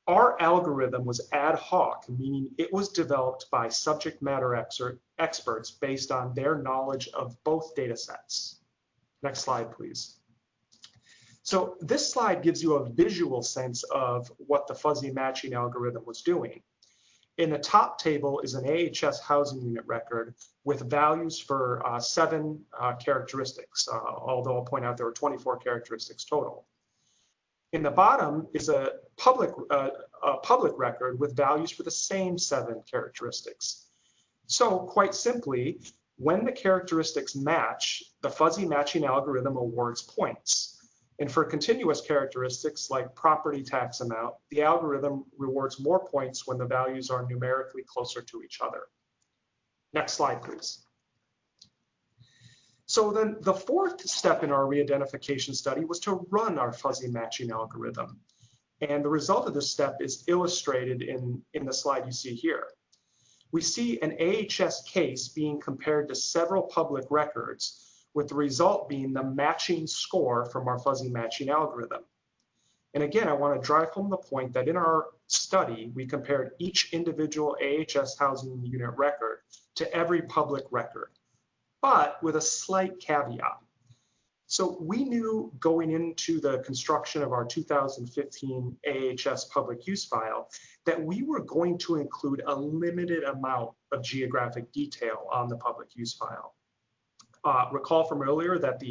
Our algorithm was ad hoc, meaning it was developed by subject matter experts based on their knowledge of both data sets. Next slide, please. So this slide gives you a visual sense of what the fuzzy matching algorithm was doing. In the top table is an AHS housing unit record with values for 7 characteristics, although I'll point out there were 24 characteristics total. In the bottom is a public record with values for the same 7 characteristics. So quite simply, when the characteristics match, the fuzzy matching algorithm awards points. And for continuous characteristics like property tax amount, the algorithm rewards more points when the values are numerically closer to each other. Next slide, please. So then the fourth step in our re-identification study was to run our fuzzy matching algorithm. And the result of this step is illustrated in the slide you see here. We see an AHS case being compared to several public records, with the result being the matching score from our fuzzy matching algorithm. And again, I want to drive home the point that in our study, we compared each individual AHS housing unit record to every public record, but with a slight caveat. So we knew going into the construction of our 2015 AHS public use file that we were going to include a limited amount of geographic detail on the public use file. Recall from earlier that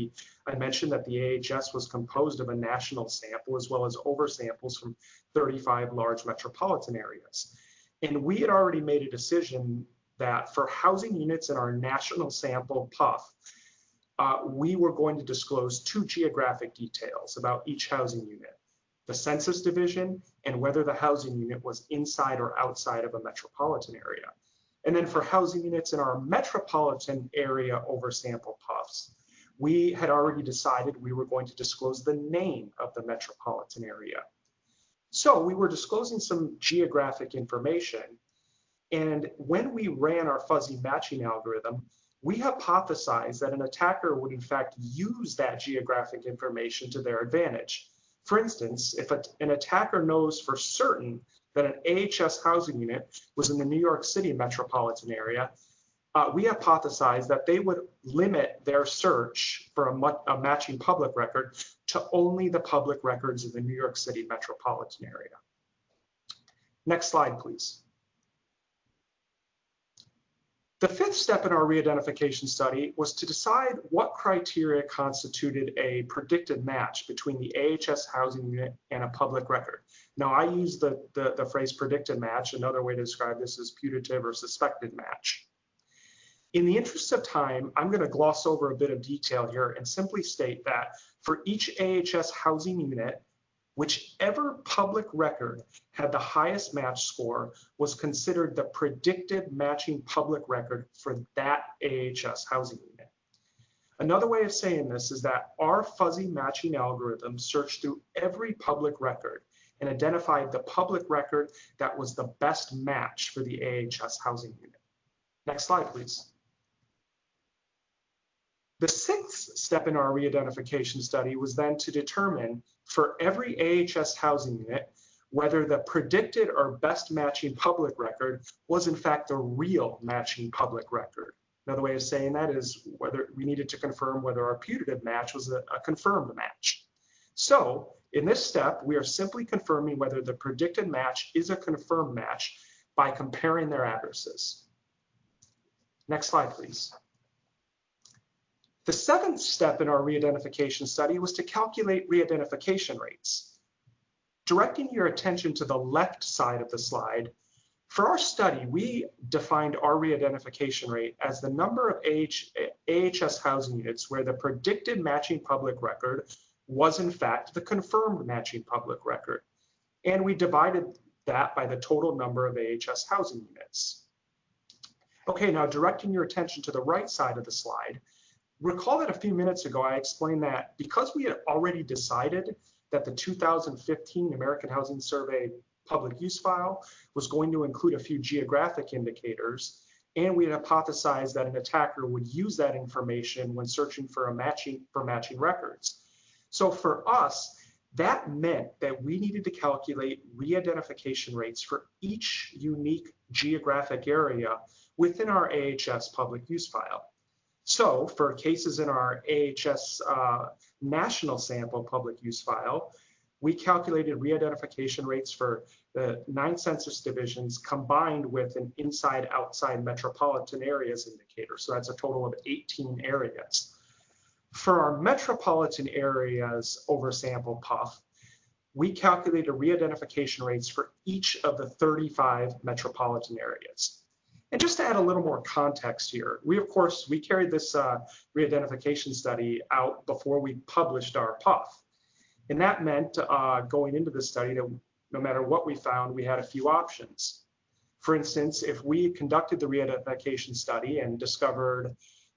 I mentioned that the AHS was composed of a national sample as well as oversamples from 35 large metropolitan areas. And we had already made a decision that for housing units in our national sample PUF, we were going to disclose 2 geographic details about each housing unit, the census division and whether the housing unit was inside or outside of a metropolitan area. And then for housing units in our metropolitan area oversample PUFs, we had already decided we were going to disclose the name of the metropolitan area. So we were disclosing some geographic information. And when we ran our fuzzy matching algorithm, we hypothesized that an attacker would in fact use that geographic information to their advantage. For instance, if an attacker knows for certain that an AHS housing unit was in the New York City metropolitan area, we hypothesized that they would limit their search for a matching public record to only the public records of the New York City metropolitan area. Next slide, please. The fifth step in our re-identification study was to decide what criteria constituted a predicted match between the AHS housing unit and a public record. Now, I use the phrase predicted match. Another way to describe this is putative or suspected match. In the interest of time, I'm going to gloss over a bit of detail here and simply state that for each AHS housing unit, whichever public record had the highest match score was considered the predicted matching public record for that AHS housing unit. Another way of saying this is that our fuzzy matching algorithm searched through every public record and identified the public record that was the best match for the AHS housing unit. Next slide, please. The sixth step in our re-identification study was then to determine for every AHS housing unit whether the predicted or best matching public record was in fact the real matching public record. Another way of saying that is whether we needed to confirm whether our putative match was a confirmed match. So in this step, we are simply confirming whether the predicted match is a confirmed match by comparing their addresses. Next slide, please. The seventh step in our re-identification study was to calculate re-identification rates. Directing your attention to the left side of the slide, for our study, we defined our re-identification rate as the number of AHS housing units where the predicted matching public record was in fact the confirmed matching public record. And we divided that by the total number of AHS housing units. Okay, now directing your attention to the right side of the slide, recall that a few minutes ago I explained that because we had already decided that the 2015 American Housing Survey public use file was going to include a few geographic indicators, and we had hypothesized that an attacker would use that information when searching for matching records. So for us, that meant that we needed to calculate re-identification rates for each unique geographic area within our AHS public use file. So for cases in our AHS national sample public use file, we calculated re-identification rates for the 9 census divisions combined with an inside-outside metropolitan areas indicator. So that's a total of 18 areas. For our metropolitan areas oversample PUF, we calculated re-identification rates for each of the 35 metropolitan areas. And just to add a little more context here, we carried this re-identification study out before we published our PUF. And that meant going into the study that no matter what we found, we had a few options. For instance, if we conducted the re-identification study and discovered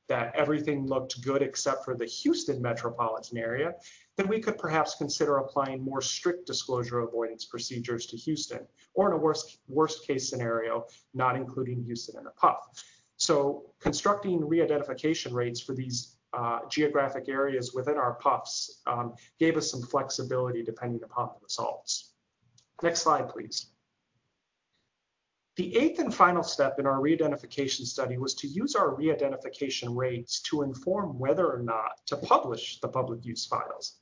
that everything looked good except for the Houston metropolitan area, then we could perhaps consider applying more strict disclosure avoidance procedures to Houston, or in a worst case scenario, not including Houston in the PUF. So constructing re-identification rates for these geographic areas within our PUFs gave us some flexibility depending upon the results. Next slide, please. The eighth and final step in our re-identification study was to use our re-identification rates to inform whether or not to publish the public use files.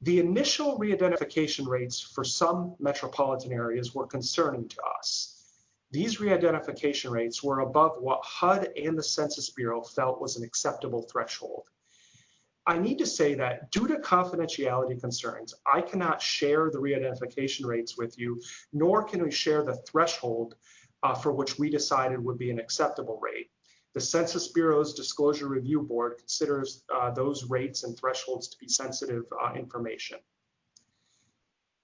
The initial re-identification rates for some metropolitan areas were concerning to us. These re-identification rates were above what HUD and the Census Bureau felt was an acceptable threshold. I need to say that due to confidentiality concerns, I cannot share the re-identification rates with you, nor can we share the threshold for which we decided would be an acceptable rate. The Census Bureau's Disclosure Review Board considers those rates and thresholds to be sensitive information.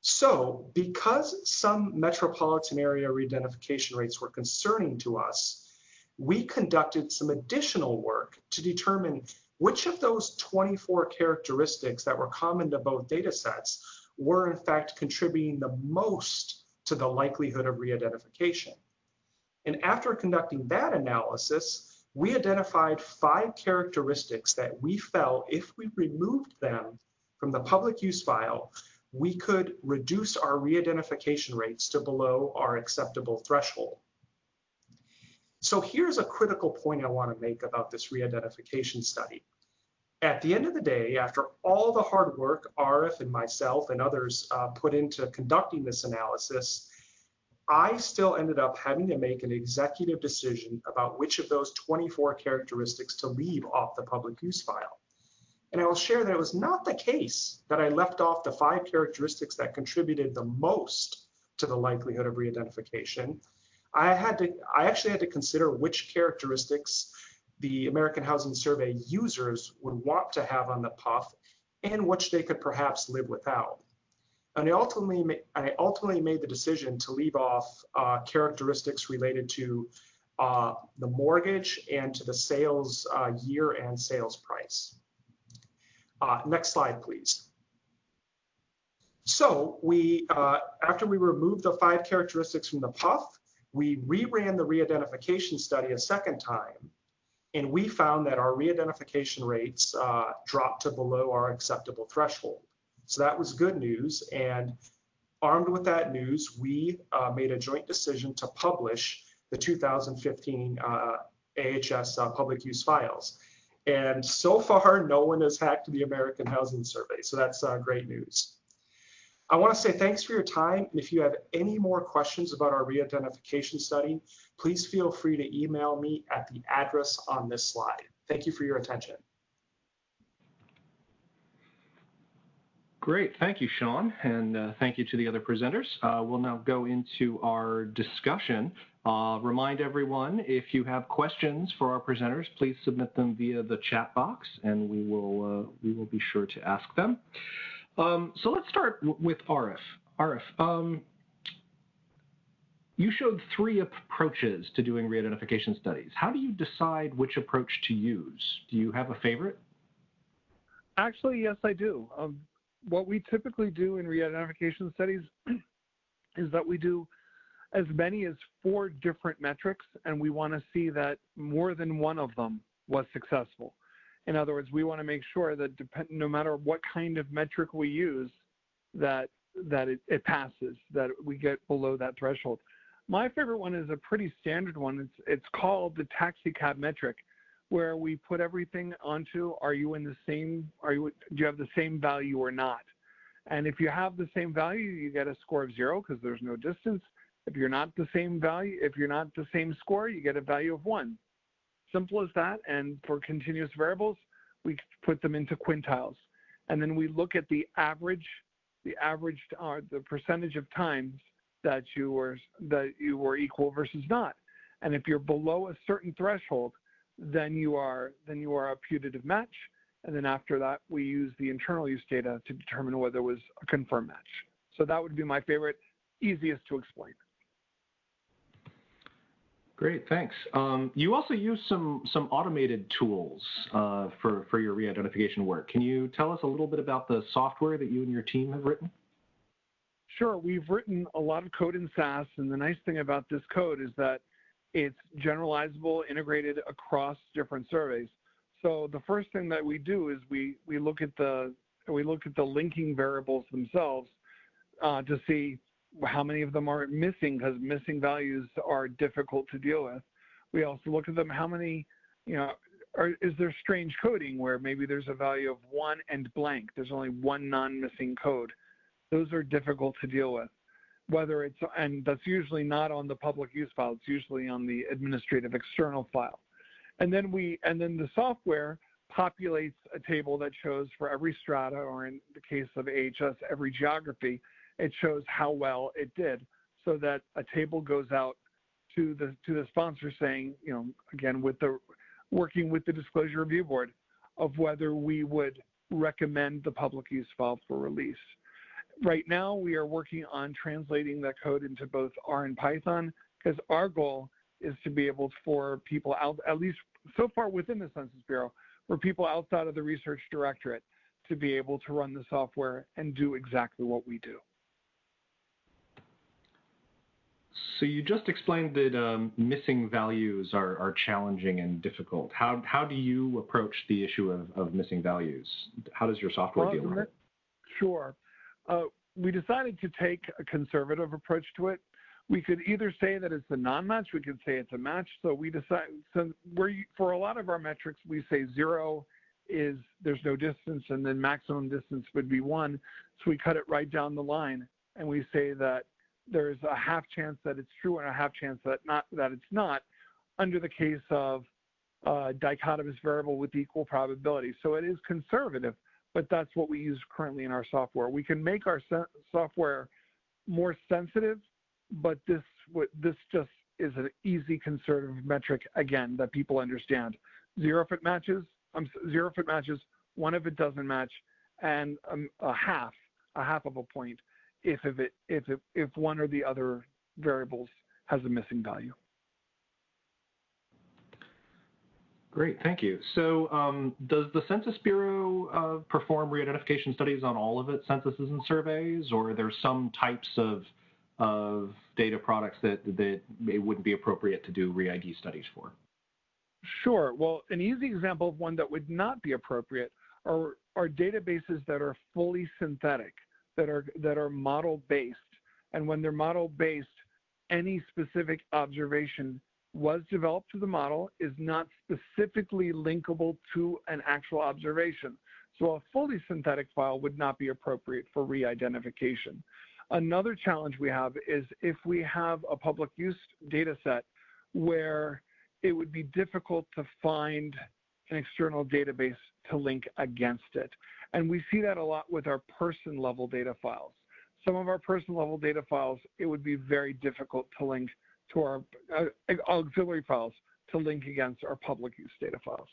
So, because some metropolitan area re-identification rates were concerning to us, we conducted some additional work to determine which of those 24 characteristics that were common to both data sets were in fact contributing the most to the likelihood of re-identification. And after conducting that analysis, we identified 5 characteristics that we felt if we removed them from the public use file, we could reduce our re-identification rates to below our acceptable threshold. So here's a critical point I want to make about this re-identification study. At the end of the day, after all the hard work RF and myself and others put into conducting this analysis, I still ended up having to make an executive decision about which of those 24 characteristics to leave off the public use file. And I will share that it was not the case that I left off the 5 characteristics that contributed the most to the likelihood of re-identification. I actually had to consider which characteristics the American Housing Survey users would want to have on the PUF and which they could perhaps live without. And I ultimately made the decision to leave off characteristics related to the mortgage and to the sales year and sales price. Next slide, please. So after we removed the 5 characteristics from the PUF, we reran the re-identification study a second time, and we found that our re-identification rates dropped to below our acceptable threshold. So that was good news, and armed with that news, we made a joint decision to publish the 2015 AHS public use files. And so far, no one has hacked the American Housing Survey, so that's great news. I want to say thanks for your time, and if you have any more questions about our re-identification study, please feel free to email me at the address on this slide. Thank you for your attention. Great, thank you, Sean, and thank you to the other presenters. We'll now go into our discussion. Remind everyone, if you have questions for our presenters, please submit them via the chat box, and we will be sure to ask them. So let's start with Arif. Arif, you showed 3 approaches to doing re-identification studies. How do you decide which approach to use? Do you have a favorite? Actually, yes, I do. What we typically do in re-identification studies is that we do as many as 4 different metrics, and we want to see that more than one of them was successful. In other words, we want to make sure that no matter what kind of metric we use, that it passes, that we get below that threshold. My favorite one is a pretty standard one. It's called the taxi cab metric, where we put everything onto, do you have the same value or not? And if you have the same value, you get a score of 0 because there's no distance. If you're not the same value, if you're not the same score, you get a value of 1. Simple as that. And for continuous variables, we put them into quintiles. And then we look at the percentage of times that you were equal versus not. And if you're below a certain threshold, then you are a putative match. And then after that, we use the internal use data to determine whether it was a confirmed match. So that would be my favorite, easiest to explain. Great, thanks. You also use some automated tools for your re-identification work. Can you tell us a little bit about the software that you and your team have written? Sure, we've written a lot of code in SAS, and the nice thing about this code is that it's generalizable, integrated across different surveys. So the first thing that we do is we look at the linking variables themselves to see how many of them are missing, because missing values are difficult to deal with. We also look at them, how many, is there strange coding where maybe there's a value of 1 and blank, there's only one non-missing code. Those are difficult to deal with. Whether it's, and that's usually not on the public use file, it's usually on the administrative external file. And then the software populates a table that shows for every strata, or in the case of AHS, every geography, it shows how well it did, so that a table goes out to the sponsor saying, again, working with the Disclosure Review Board, of whether we would recommend the public use file for release. Right now, we are working on translating that code into both R and Python, because our goal is to be able for people out, at least so far within the Census Bureau, for people outside of the research directorate to be able to run the software and do exactly what we do. So you just explained that missing values are challenging and difficult. How do you approach the issue of missing values? How does your software deal with it? Sure. We decided to take a conservative approach to it. We could either say that it's a non-match, we could say it's a match. So we decide, for a lot of our metrics, we say 0 is there's no distance, and then maximum distance would be 1. So we cut it right down the line, and we say that there's a half chance that it's true and a half chance that it's not, under the case of dichotomous variable with equal probability. So it is conservative, but that's what we use currently in our software. We can make our software more sensitive, but this just is an easy conservative metric, again, that people understand. 0 if it matches, 0 if it matches, 1 if it doesn't match, and a half of a point if one or the other variables has a missing value. Great, thank you. So does the Census Bureau perform re-identification studies on all of its censuses and surveys, or are there some types of data products that it wouldn't be appropriate to do re-ID studies for? Sure. Well, an easy example of one that would not be appropriate are databases that are fully synthetic, that are model-based. And when they're model-based, any specific observation was developed to the model is not specifically linkable to an actual observation. So a fully synthetic file would not be appropriate for re-identification. Another challenge we have is if we have a public use data set where it would be difficult to find an external database to link against it. And we see that a lot with our person level data files. Some of our person level data files, it would be very difficult to link to our auxiliary files to link against our public use data files.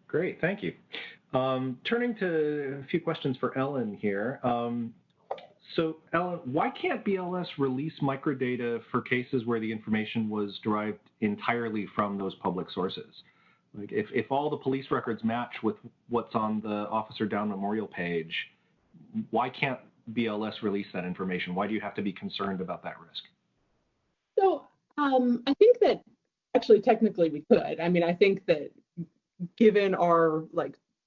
Great, thank you. Turning to a few questions for Ellen here. So Ellen, why can't BLS release microdata for cases where the information was derived entirely from those public sources? Like if all the police records match with what's on the Officer Down Memorial page, why can't BLS release that information? Why do you have to be concerned about that risk? So I think that actually technically we could. I mean, I think that given our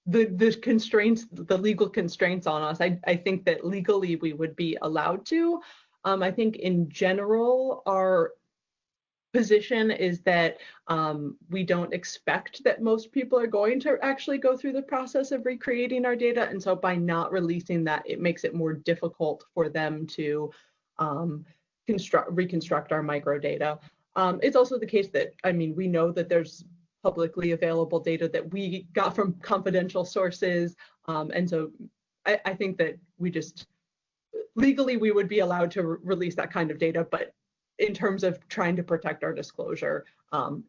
the constraints, the legal constraints on us, I think that legally we would be allowed to. I think in general, our position is that we don't expect that most people are going to actually go through the process of recreating our data. And so by not releasing that, it makes it more difficult for them to reconstruct our microdata. It's also the case that, I mean, we know that there's publicly available data that we got from confidential sources. And so I think that legally we would be allowed to release that kind of data, but in terms of trying to protect our disclosure,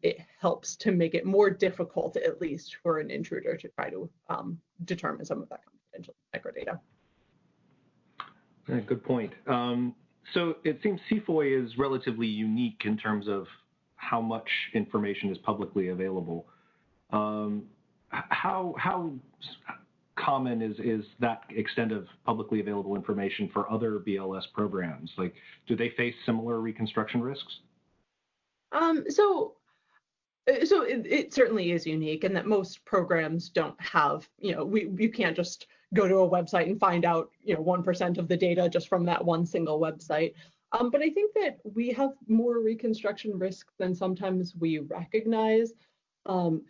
it helps to make it more difficult, at least for an intruder, to try to determine some of that confidential microdata. Good point. So it seems CFOI is relatively unique in terms of how much information is publicly available. How common is that extent of publicly available information for other BLS programs? Like, do they face similar Reconstruction risks? So it certainly is unique, and that most programs don't have, you can't just go to a website and find out, 1% of the data just from that one single website. But I think that we have more Reconstruction risk than sometimes we recognize. Um,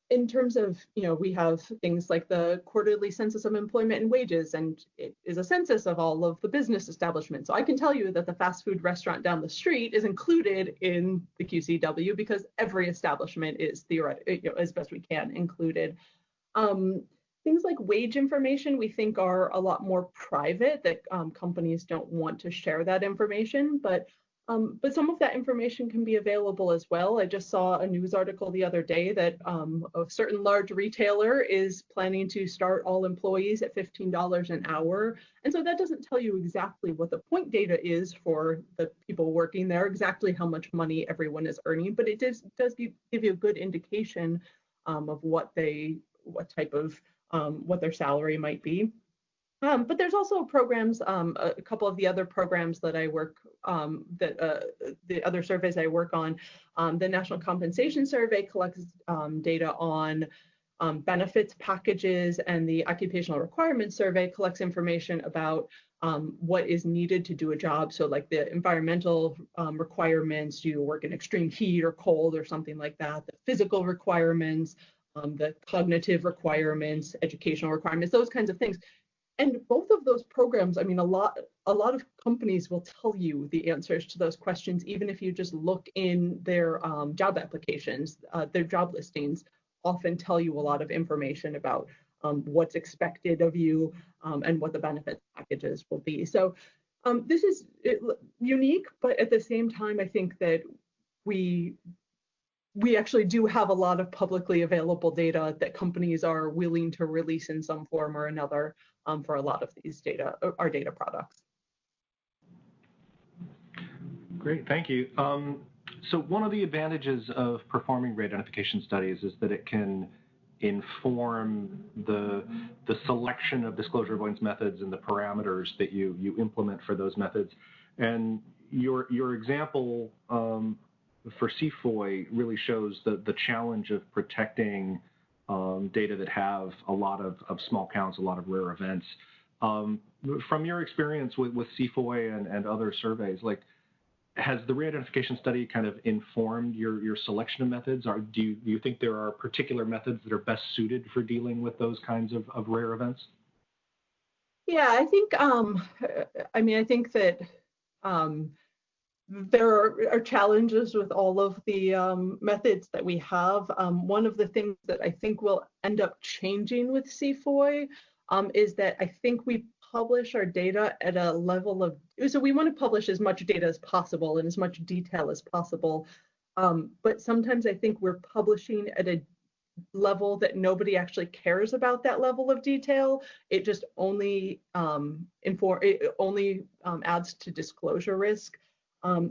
in terms of, we have things like the quarterly census of employment and wages, and it is a census of all of the business establishments. So I can tell you that the fast food restaurant down the street is included in the QCW because every establishment is theoretically, as best we can, included. Things like wage information we think are a lot more private, that companies don't want to share that information, but some of that information can be available as well. I just saw a news article the other day that a certain large retailer is planning to start all employees at $15 an hour. And so that doesn't tell you exactly what the point data is for the people working there, exactly how much money everyone is earning, but it does give you a good indication of what their salary might be. But there's also programs, a couple of the other programs that I work, the other surveys I work on, the National Compensation Survey collects data on benefits packages, and the Occupational Requirements Survey collects information about what is needed to do a job. So like the environmental requirements, do you work in extreme heat or cold or something like that, the physical requirements, the cognitive requirements, educational requirements, those kinds of things. And both of those programs, I mean, a lot of companies will tell you the answers to those questions, even if you just look in their job applications. Their job listings often tell you a lot of information about what's expected of you and what the benefit packages will be. So this is unique, but at the same time, I think that we actually do have a lot of publicly available data that companies are willing to release in some form or another for a lot of these data, our data products. Great, thank you. So one of the advantages of performing re-identification studies is that it can inform the selection of disclosure avoidance methods and the parameters that you implement for those methods. And your example for CFOI really shows the challenge of protecting data that have a lot of small counts, a lot of rare events. From your experience with CFOI and other surveys, like, has the re-identification study kind of informed your selection of methods? Or do you think there are particular methods that are best suited for dealing with those kinds of rare events? Yeah, I think, I think that there are challenges with all of the methods that we have. One of the things that I think will end up changing with CFOI is that I think we publish our data at a level of, so we want to publish as much data as possible and as much detail as possible. But sometimes I think we're publishing at a level that nobody actually cares about that level of detail. It just only adds to disclosure risk.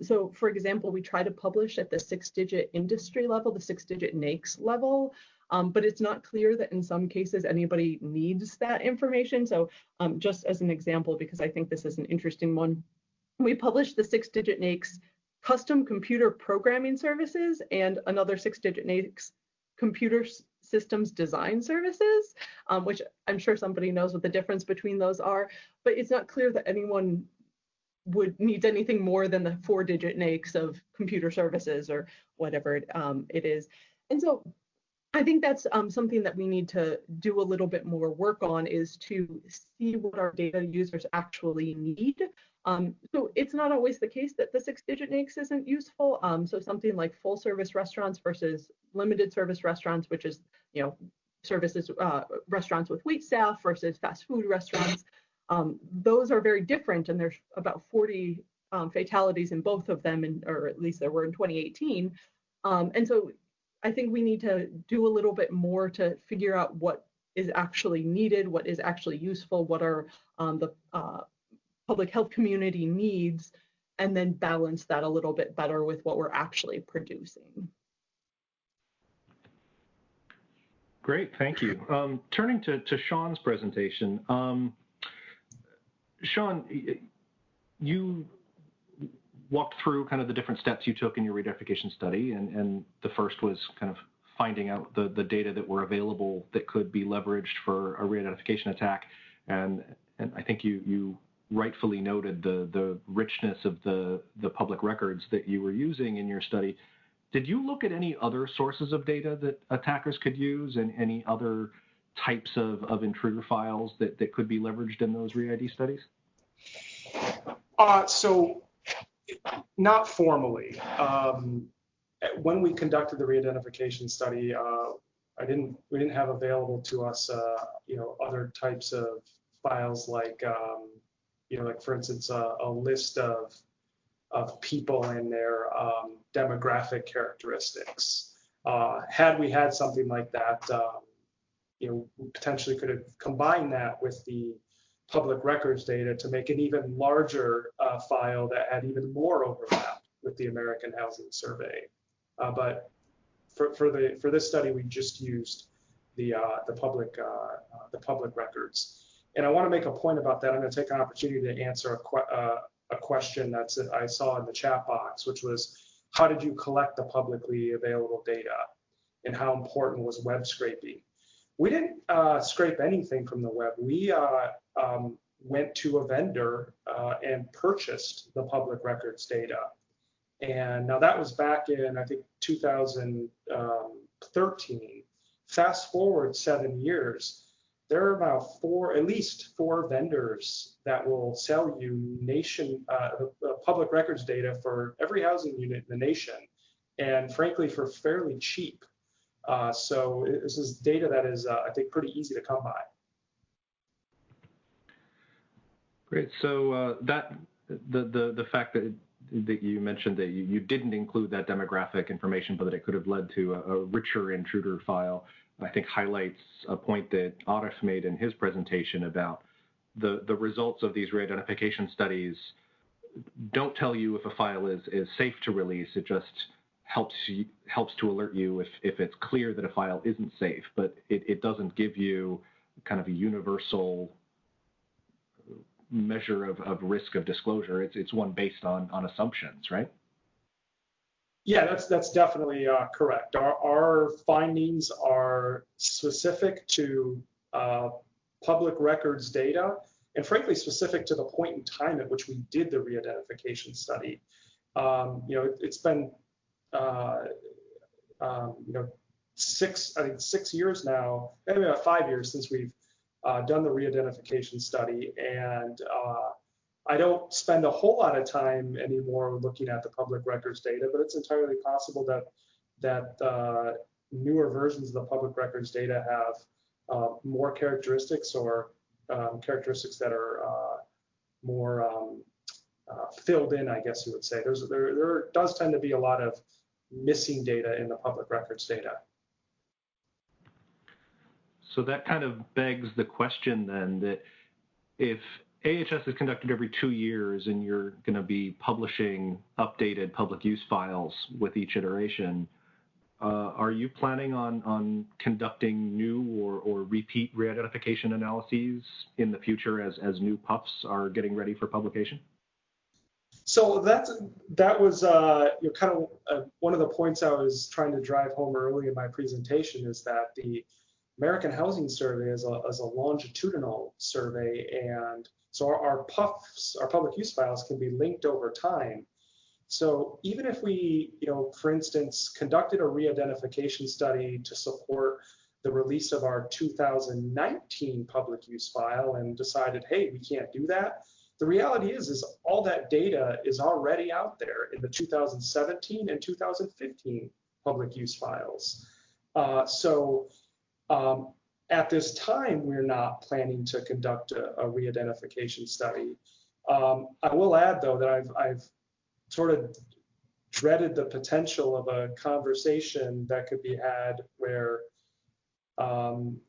So for example, we try to publish at the 6-digit industry level, the 6-digit NAICS level, but it's not clear that in some cases anybody needs that information. So just as an example, because I think this is an interesting one, we published the 6-digit NAICS custom computer programming services and another 6-digit NAICS computer systems design services, which I'm sure somebody knows what the difference between those are, but it's not clear that anyone needs anything more than the 4-digit NAICS of computer services or whatever it is. And so I think that's something that we need to do a little bit more work on, is to see what our data users actually need. So it's not always the case that the 6-digit NAICS isn't useful. So something like full service restaurants versus limited service restaurants, which is, services, restaurants with wait staff versus fast food restaurants. Those are very different, and there's about 40 fatalities in both of them, or at least there were in 2018. And so I think we need to do a little bit more to figure out what is actually needed, what is actually useful, what are the public health community needs, and then balance that a little bit better with what we're actually producing. Great, thank you. Turning to Sean's presentation, Sean, you walked through kind of the different steps you took in your re-identification study, and the first was kind of finding out the data that were available that could be leveraged for a re-identification attack, and I think you rightfully noted the richness of the public records that you were using in your study. Did you look at any other sources of data that attackers could use, and any other types of intruder files that could be leveraged in those re-ID studies? So not formally. When we conducted the re-identification study, we didn't have available to us, other types of files like, like for instance, a list of people and their demographic characteristics. Had we had something like that, we potentially could have combined that with the public records data to make an even larger file that had even more overlap with the American Housing Survey. But for this study, we just used the public records. And I want to make a point about that. I'm going to take an opportunity to answer a question that I saw in the chat box, which was, how did you collect the publicly available data, and how important was web scraping? We didn't scrape anything from the web. We went to a vendor and purchased the public records data. And now that was back in, I think, 2013. Fast forward 7 years, there are now at least four vendors that will sell you public records data for every housing unit in the nation, and frankly, for fairly cheap. So this is data that is, I think, pretty easy to come by. Great. So the fact that you mentioned that you didn't include that demographic information, but that it could have led to a richer intruder file, I think highlights a point that Arif made in his presentation about the results of these re-identification studies don't tell you if a file is safe to release. It just helps to alert you if it's clear that a file isn't safe, but it doesn't give you kind of a universal measure of risk of disclosure. It's one based on assumptions, right? Yeah, that's definitely correct. Our findings are specific to public records data, and frankly, specific to the point in time at which we did the re-identification study. It's been 6 years now, maybe about 5 years since we've done the re-identification study, and I don't spend a whole lot of time anymore looking at the public records data, but it's entirely possible that newer versions of the public records data have more characteristics, or characteristics that are more filled in, I guess you would say. There does tend to be a lot of missing data in the public records data. So that kind of begs the question then, that if AHS is conducted every 2 years and you're going to be publishing updated public use files with each iteration, are you planning on conducting new or repeat re-identification analyses in the future as new PUFs are getting ready for publication? So that was kind of one of the points I was trying to drive home early in my presentation, is that the American Housing Survey is a longitudinal survey, and so our PUFs, our public use files, can be linked over time. So even if we, for instance, conducted a re-identification study to support the release of our 2019 public use file and decided, hey, we can't do that, the reality is all that data is already out there in the 2017 and 2015 public use files. At this time, we're not planning to conduct a re-identification study. I will add, though, that I've sort of dreaded the potential of a conversation that could be had where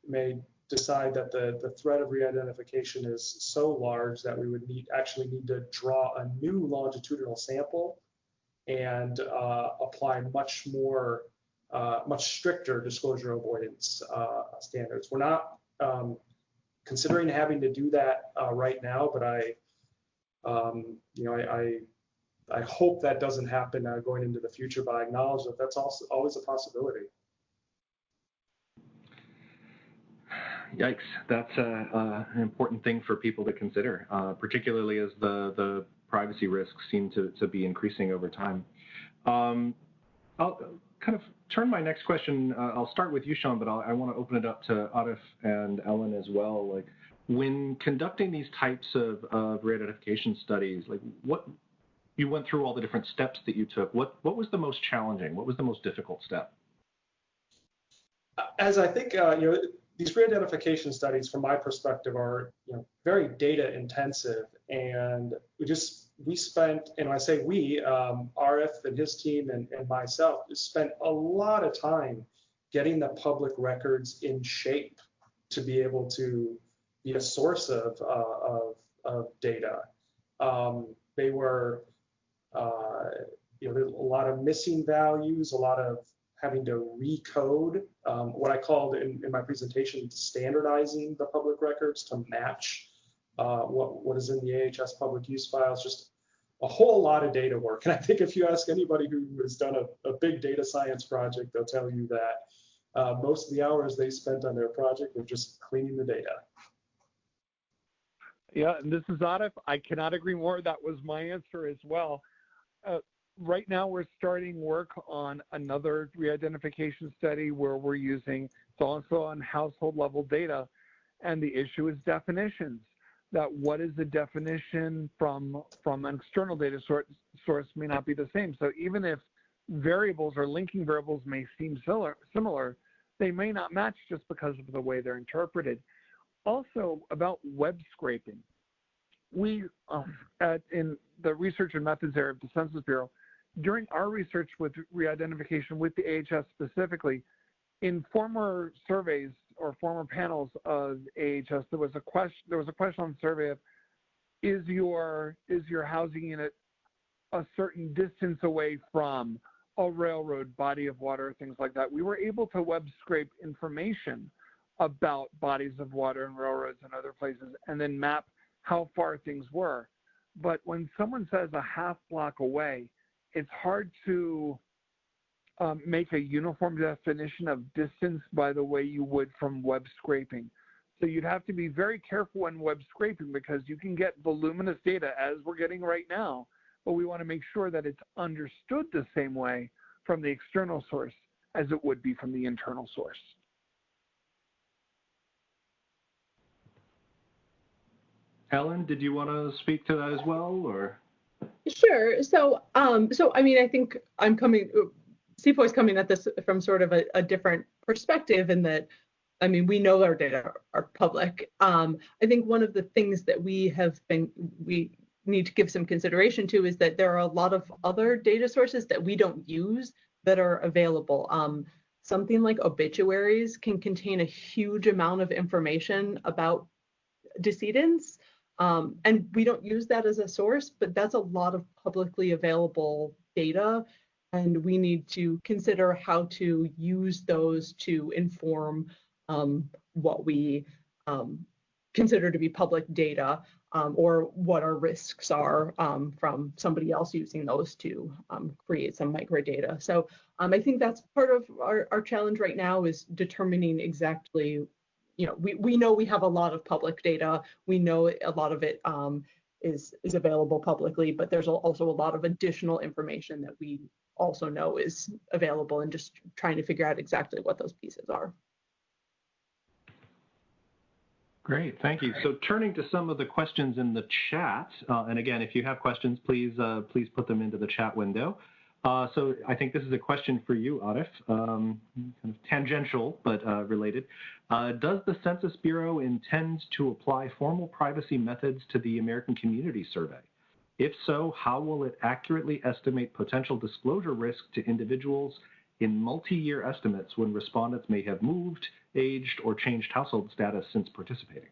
may decide that the threat of re-identification is so large that we would actually need to draw a new longitudinal sample and apply much stricter disclosure avoidance standards. We're not considering having to do that right now, but I hope that doesn't happen going into the future, but I acknowledge that that's also always a possibility. Yikes, that's an important thing for people to consider, particularly as the privacy risks seem to be increasing over time. I'll kind of turn my next question. I'll start with you, Sean, but I want to open it up to Atif and Ellen as well. Like, when conducting these types of re-identification studies, like what you went through all the different steps that you took. What was the most challenging? What was the most difficult step? As I think these re-identification studies, from my perspective, are very data intensive, and we spent, and I say we, RF and his team and myself, just spent a lot of time getting the public records in shape to be able to be a source of data. They were, there's a lot of missing values, a lot of having to recode, what I called in my presentation, standardizing the public records to match what is in the AHS public use files, just a whole lot of data work. And I think if you ask anybody who has done a big data science project, they'll tell you that most of the hours they spent on their project were just cleaning the data. Yeah, and this is Atif. I cannot agree more. That was my answer as well. Right now, we're starting work on another re-identification study where we're using, it's also on household level data, and the issue is definitions. That what is the definition from an external data source may not be the same. So even if variables or linking variables may seem similar, they may not match just because of the way they're interpreted. Also, about web scraping. We, in the research and methods area of the Census Bureau, during our research with re-identification with the AHS specifically, in former surveys or former panels of AHS, there was a question on the survey of, is your housing unit a certain distance away from a railroad, body of water, things like that. We were able to web scrape information about bodies of water and railroads and other places and then map how far things were. But when someone says a half block away, it's hard to make a uniform definition of distance by the way you would from web scraping. So you'd have to be very careful when web scraping because you can get voluminous data as we're getting right now, but we want to make sure that it's understood the same way from the external source as it would be from the internal source. Ellen, did you want to speak to that as well, or? Sure. So, I mean, I think CFOI's coming at this from sort of a different perspective in that, I mean, we know our data are public. I think one of the things that we need to give some consideration to is that there are a lot of other data sources that we don't use that are available. Something like obituaries can contain a huge amount of information about decedents. And we don't use that as a source, but that's a lot of publicly available data. And we need to consider how to use those to inform what we consider to be public data or what our risks are from somebody else using those to create some microdata. So I think that's part of our challenge right now is determining exactly, we know we have a lot of public data. We know a lot of it is available publicly, but there's also a lot of additional information that we also know is available and just trying to figure out exactly what those pieces are. Great, thank you. So turning to some of the questions in the chat, and again, if you have questions, please put them into the chat window. So I think this is a question for you, Atif, kind of tangential but related. Does the Census Bureau intend to apply formal privacy methods to the American Community Survey? If so, how will it accurately estimate potential disclosure risk to individuals in multi-year estimates when respondents may have moved, aged, or changed household status since participating?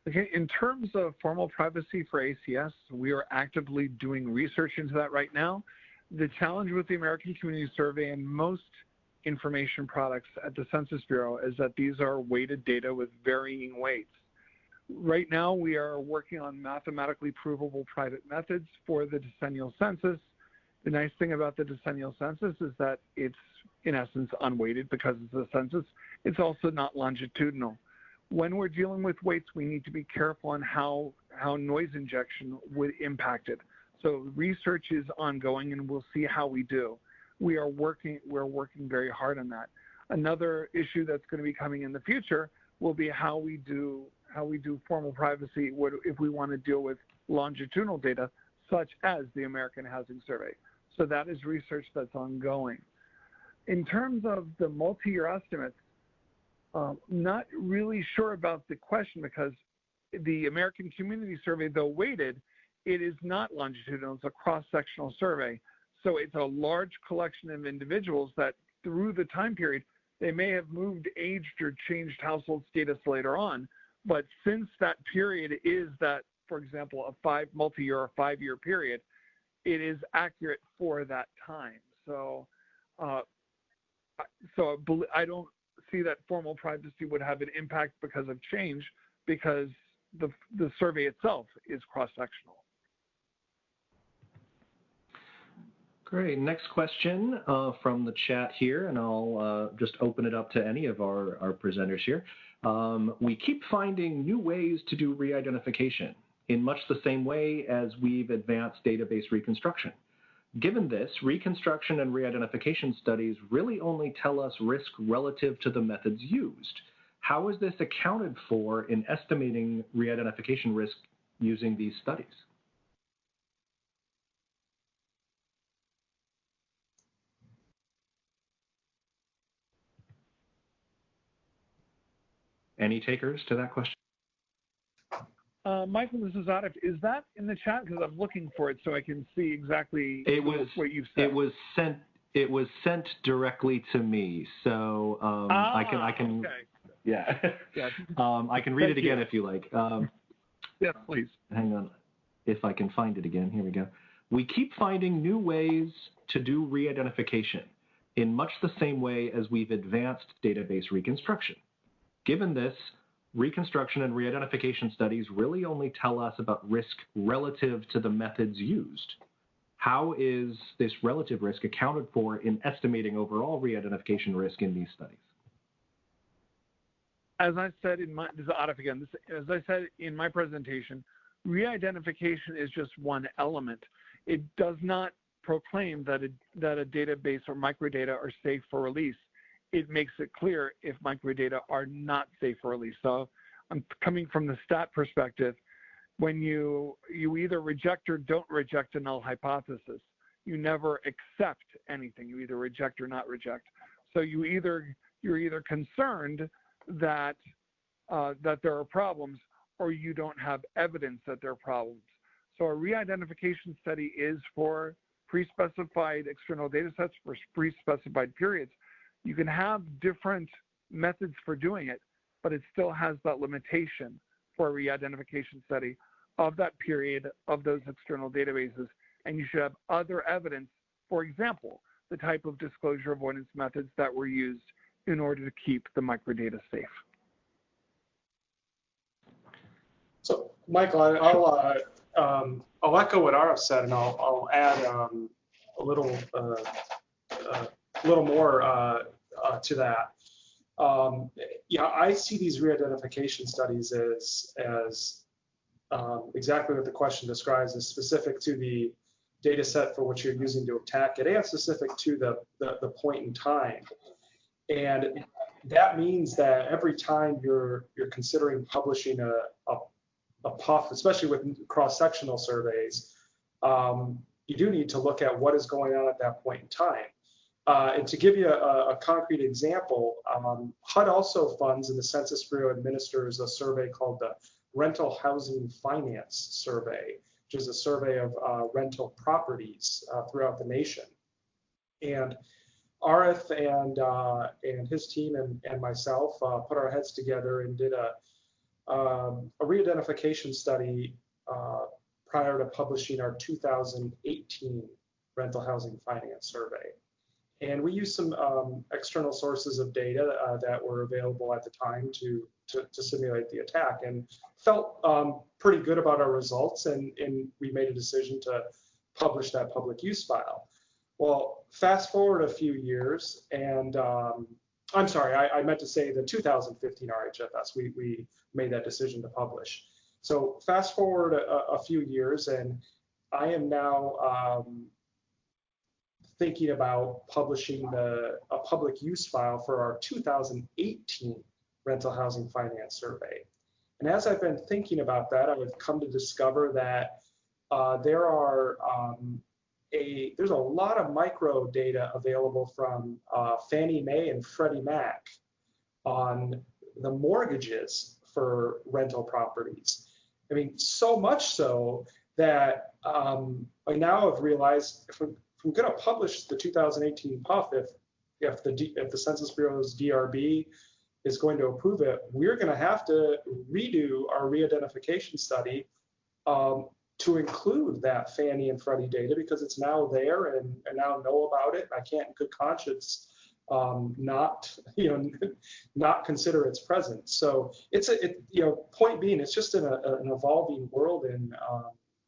Okay, in terms of formal privacy for ACS, we are actively doing research into that right now. The challenge with the American Community Survey and most information products at the Census Bureau is that these are weighted data with varying weights. Right now, we are working on mathematically provable private methods for the decennial census. The nice thing about the decennial census is that it's, in essence, unweighted because it's a census. It's also not longitudinal. When we're dealing with weights, we need to be careful on how noise injection would impact it. So research is ongoing, and we'll see how we do. We're working very hard on that. Another issue that's going to be coming in the future will be how we do formal privacy if we want to deal with longitudinal data, such as the American Housing Survey. So that is research that's ongoing. In terms of the multi-year estimates, not really sure about the question because the American Community Survey, though weighted, it is not longitudinal, it's a cross-sectional survey. So it's a large collection of individuals that through the time period, they may have moved, aged, or changed household status later on. But since that period is that, for example, a multi-year or 5-year period, it is accurate for that time. So, I don't see that formal privacy would have an impact because of change, because the survey itself is cross-sectional. Great. Next question from the chat here, and I'll just open it up to any of our presenters here. We keep finding new ways to do re-identification in much the same way as we've advanced database reconstruction. Given this, reconstruction and re-identification studies really only tell us risk relative to the methods used. How is this accounted for in estimating re-identification risk using these studies? Any takers to that question? Michael, this is Atif. Is that in the chat? Because I'm looking for it so I can see exactly what you've said. It was sent directly to me, so I can. Okay. Yeah. Yeah. I can read it again if you like. Yes, please. Hang on, if I can find it again. Here we go. We keep finding new ways to do re-identification in much the same way as we've advanced database reconstruction. Given this, reconstruction and re-identification studies really only tell us about risk relative to the methods used. How is this relative risk accounted for in estimating overall re-identification risk in these studies? As I said this is Atif again. As I said in my presentation, re-identification is just one element. It does not proclaim that a database or microdata are safe for release. It makes it clear if microdata are not safe for release. So I'm coming from the stat perspective. When you either reject or don't reject a null hypothesis, you never accept anything. You either reject or not reject. So you're either concerned that there are problems, or you don't have evidence that there are problems. So a re-identification study is for pre-specified external data sets for pre-specified periods. You can have different methods for doing it, but it still has that limitation for a re-identification study of that period of those external databases. And you should have other evidence, for example, the type of disclosure avoidance methods that were used in order to keep the microdata safe. So, Michael, I'll echo what Arif said, and I'll add a little more to that. Yeah, I see these re-identification studies as exactly what the question describes, as specific to the data set for which you're using to attack it, and specific to the point in time. And that means that every time you're considering publishing a PUF, especially with cross-sectional surveys, you do need to look at what is going on at that point in time. And to give you a concrete example, HUD also funds, and the Census Bureau administers, a survey called the Rental Housing Finance Survey, which is a survey of rental properties throughout the nation. And Arif and his team and myself put our heads together and did a re-identification study prior to publishing our 2018 rental housing finance survey. And we used some external sources of data that were available at the time to simulate the attack, and felt pretty good about our results, and we made a decision to publish that public use file. Well, fast forward a few years, and I'm sorry, I meant to say the 2015 RHFS, we made that decision to publish. So fast forward a few years, and I am now thinking about publishing a public use file for our 2018 rental housing finance survey. And as I've been thinking about that, I've come to discover that there's a lot of micro data available from Fannie Mae and Freddie Mac on the mortgages for rental properties. I mean, so much so that I now have realized if I'm going to publish the 2018 PUF, if the Census Bureau's DRB is going to approve it, we're going to have to redo our re-identification study to include that Fannie and Freddie data, because it's now there and now know about it. I can't in good conscience not consider its presence. So point being, it's just an evolving world, and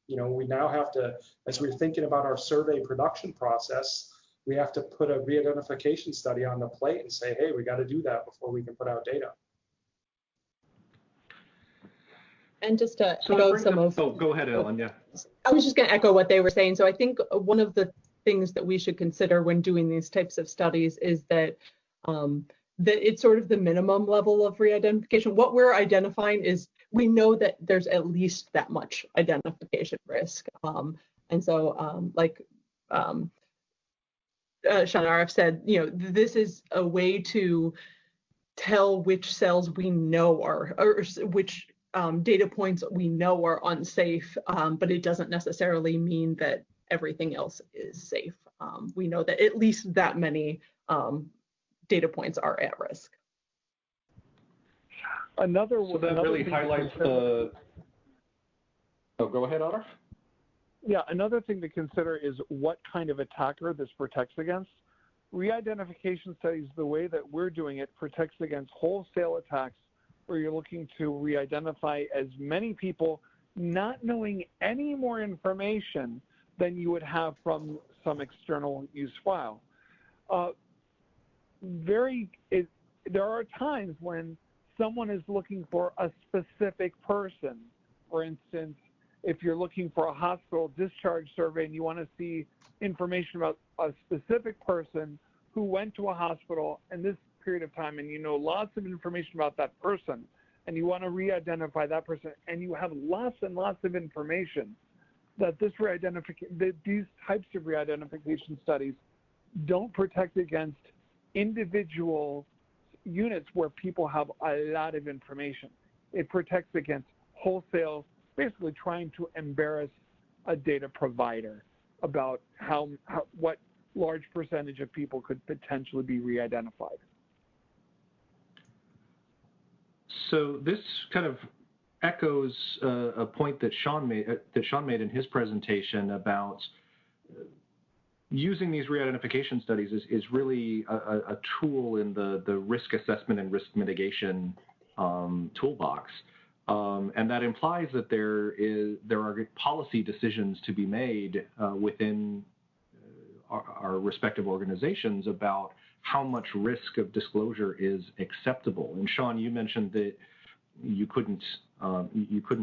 we now have to, as we're thinking about our survey production process, we have to put a re-identification study on the plate and say, hey, we got to do that before we can put out data. And just to echo some of... Oh, go ahead, Ellen, yeah. I was just going to echo what they were saying. So I think one of the things that we should consider when doing these types of studies is that it's sort of the minimum level of re-identification. What we're identifying is, we know that there's at least that much identification risk. And so like Sean Arif said, this is a way to tell which cells we know are, or which data points we know are unsafe, but it doesn't necessarily mean that everything else is safe. We know that at least that many data points are at risk. So that really highlights the... Oh, go ahead, Arif. Yeah, another thing to consider is what kind of attacker this protects against. Re-identification studies, the way that we're doing it, protects against wholesale attacks where you're looking to re-identify as many people not knowing any more information than you would have from some external use file. There are times when someone is looking for a specific person. For instance, if you're looking for a hospital discharge survey and you want to see information about a specific person who went to a hospital in this period of time, and you know lots of information about that person, and you want to re-identify that person, and you have lots and lots of information, that these types of re-identification studies don't protect against individual units where people have a lot of information. It protects against wholesale, basically trying to embarrass a data provider about what large percentage of people could potentially be re-identified. So this kind of echoes a point that Sean made in his presentation about using these re-identification studies is really a tool in the risk assessment and risk mitigation toolbox. And that implies that there are policy decisions to be made within our respective organizations about how much risk of disclosure is acceptable. And Sean, you mentioned that you couldn't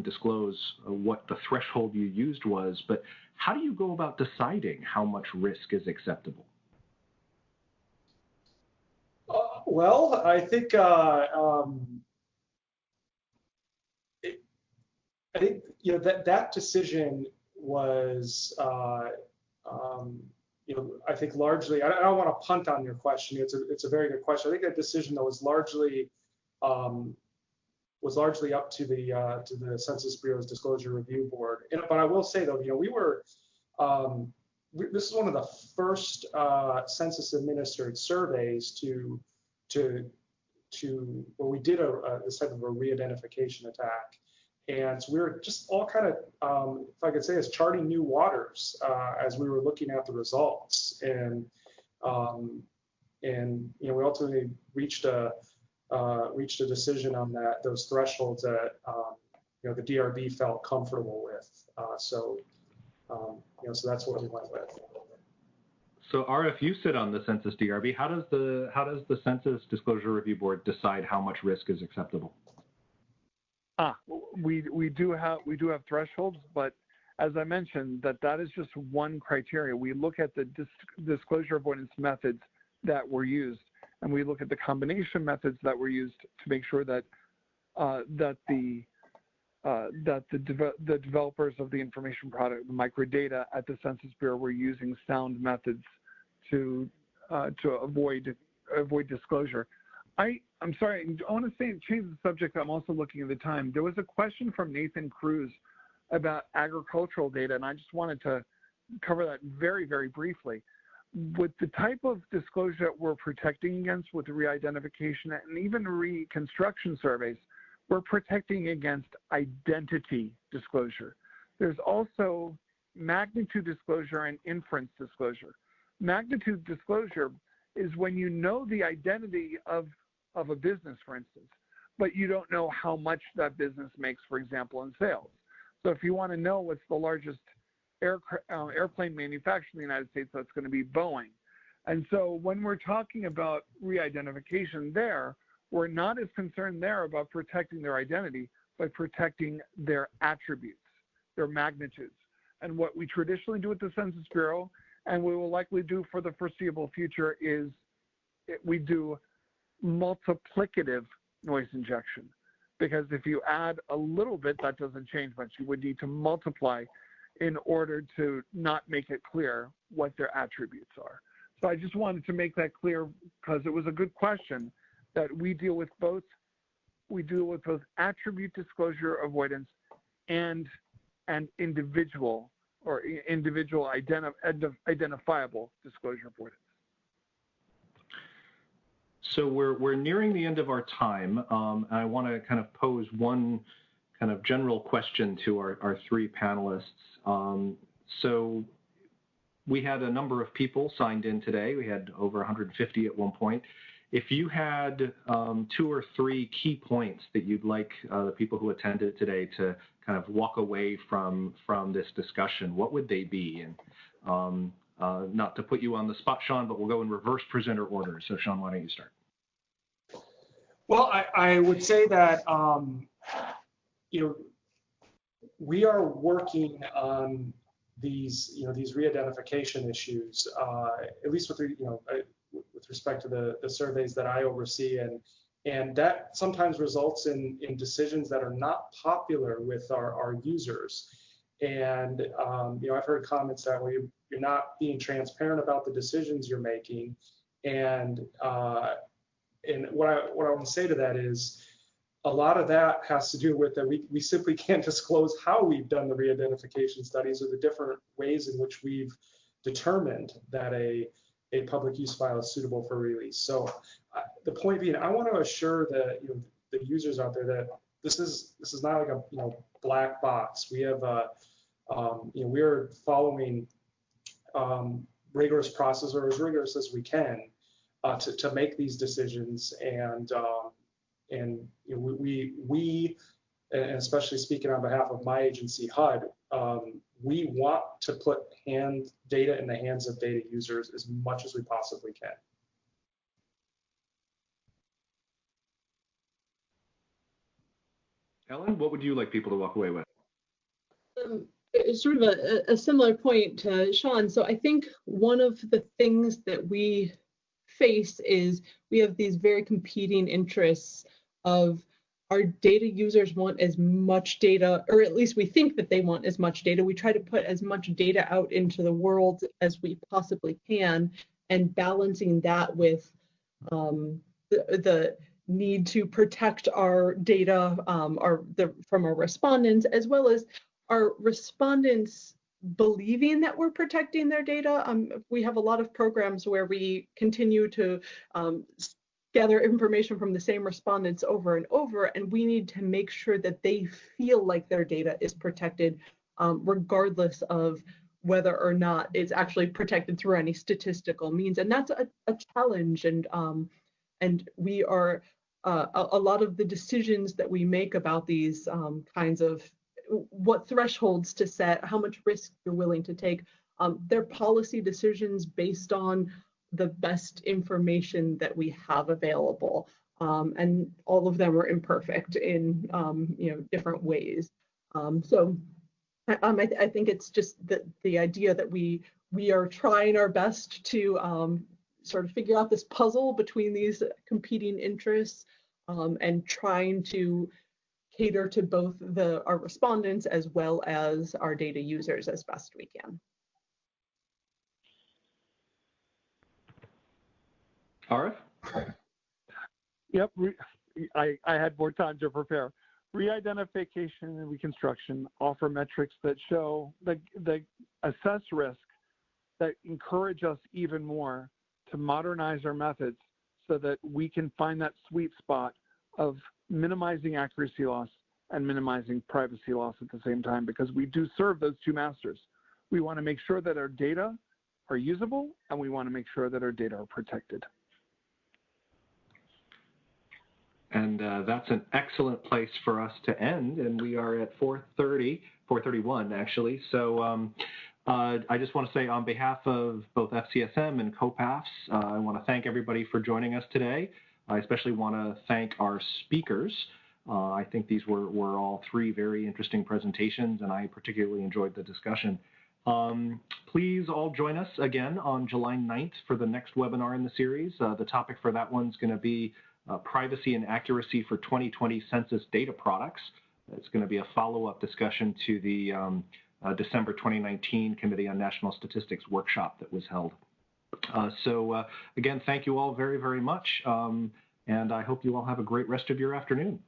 disclose what the threshold you used was, but how do you go about deciding how much risk is acceptable? Well, I think that decision was I think largely, I don't want to punt on your question. It's a very good question. I think that decision that was largely up to the Census Bureau's Disclosure Review Board. But I will say though, we were this is one of the first census-administered surveys where we did this type of a re-identification attack. And so we were just all kind of, if I could say, as charting new waters as we were looking at the results. And we ultimately reached a decision on those thresholds that the DRB felt comfortable with. So that's what we went with. So RF, you sit on the Census DRB. How does the Census Disclosure Review Board decide how much risk is acceptable? We do have thresholds, but as I mentioned, that is just one criteria. We look at the disclosure avoidance methods that were used, and we look at the combination methods that were used to make sure that the developers of the information product, the microdata at the Census Bureau, were using sound methods to avoid disclosure. I'm sorry, I want to change the subject. I'm also looking at the time. There was a question from Nathan Cruz about agricultural data, and I just wanted to cover that very, very briefly. With the type of disclosure that we're protecting against with re-identification and even reconstruction surveys, we're protecting against identity disclosure. There's also magnitude disclosure and inference disclosure. Magnitude disclosure is when you know the identity of a business, for instance, but you don't know how much that business makes, for example, in sales. So if you want to know what's the largest airplane manufacturer in the United States, that's going to be Boeing. And so when we're talking about re-identification there, we're not as concerned there about protecting their identity, but protecting their attributes, their magnitudes. And what we traditionally do at the Census Bureau, and we will likely do for the foreseeable future, is we do multiplicative noise injection. Because if you add a little bit, that doesn't change much. You would need to multiply in order to not make it clear what their attributes are. So I just wanted to make that clear because it was a good question, that we deal with both attribute disclosure avoidance and individual identifiable disclosure avoidance. So we're nearing the end of our time. And I want to kind of pose one kind of general question to our three panelists. So we had a number of people signed in today. We had over 150 at one point. If you had 2 or 3 key points that you'd like the people who attended today to kind of walk away from this discussion, what would they be? And not to put you on the spot, Sean, but we'll go in reverse presenter order. So Sean, why don't you start? Well, I would say that we are working on these re-identification issues, at least with respect to the surveys that I oversee, and that sometimes results in decisions that are not popular with our users. And I've heard comments that you're not being transparent about the decisions you're making, and what I want to say to that is, a lot of that has to do with that we simply can't disclose how we've done the re-identification studies or the different ways in which we've determined that a public use file is suitable for release. So the point being, I want to assure the users out there that this is not like a black box. We have we're following rigorous process, or as rigorous as we can, to make these decisions, and we, and especially speaking on behalf of my agency, HUD, we want to put data in the hands of data users as much as we possibly can. Ellen, what would you like people to walk away with? Sort of a similar point to Sean. So I think one of the things that we face is we have these very competing interests of our data users want as much data, or at least we think that they want as much data. We try to put as much data out into the world as we possibly can, and balancing that with the need to protect our data from our respondents, as well as our respondents believing that we're protecting their data. We have a lot of programs where we continue to gather information from the same respondents over and over, and we need to make sure that they feel like their data is protected, regardless of whether or not it's actually protected through any statistical means. And that's a challenge. And we are, a lot of the decisions that we make about these kinds of what thresholds to set, how much risk you're willing to take, they're policy decisions based on the best information that we have available. And all of them are imperfect in different ways. So I think it's just the idea that we are trying our best to sort of figure out this puzzle between these competing interests, and trying to cater to both our respondents as well as our data users as best we can. Arif? Yep, I had more time to prepare. Re-identification and reconstruction offer metrics that show, that assess risk, that encourage us even more to modernize our methods so that we can find that sweet spot of minimizing accuracy loss and minimizing privacy loss at the same time, because we do serve those two masters. We want to make sure that our data are usable, and we want to make sure that our data are protected. And that's an excellent place for us to end. And we are at 4:31 actually. So I just want to say on behalf of both FCSM and COPAFs, I want to thank everybody for joining us today. I especially want to thank our speakers. I think these were all three very interesting presentations, and I particularly enjoyed the discussion. Please all join us again on July 9th for the next webinar in the series. The topic for that one's going to be privacy and accuracy for 2020 census data products. It's going to be a follow-up discussion to the December 2019 Committee on National Statistics workshop that was held. So again, thank you all very, very much. And I hope you all have a great rest of your afternoon.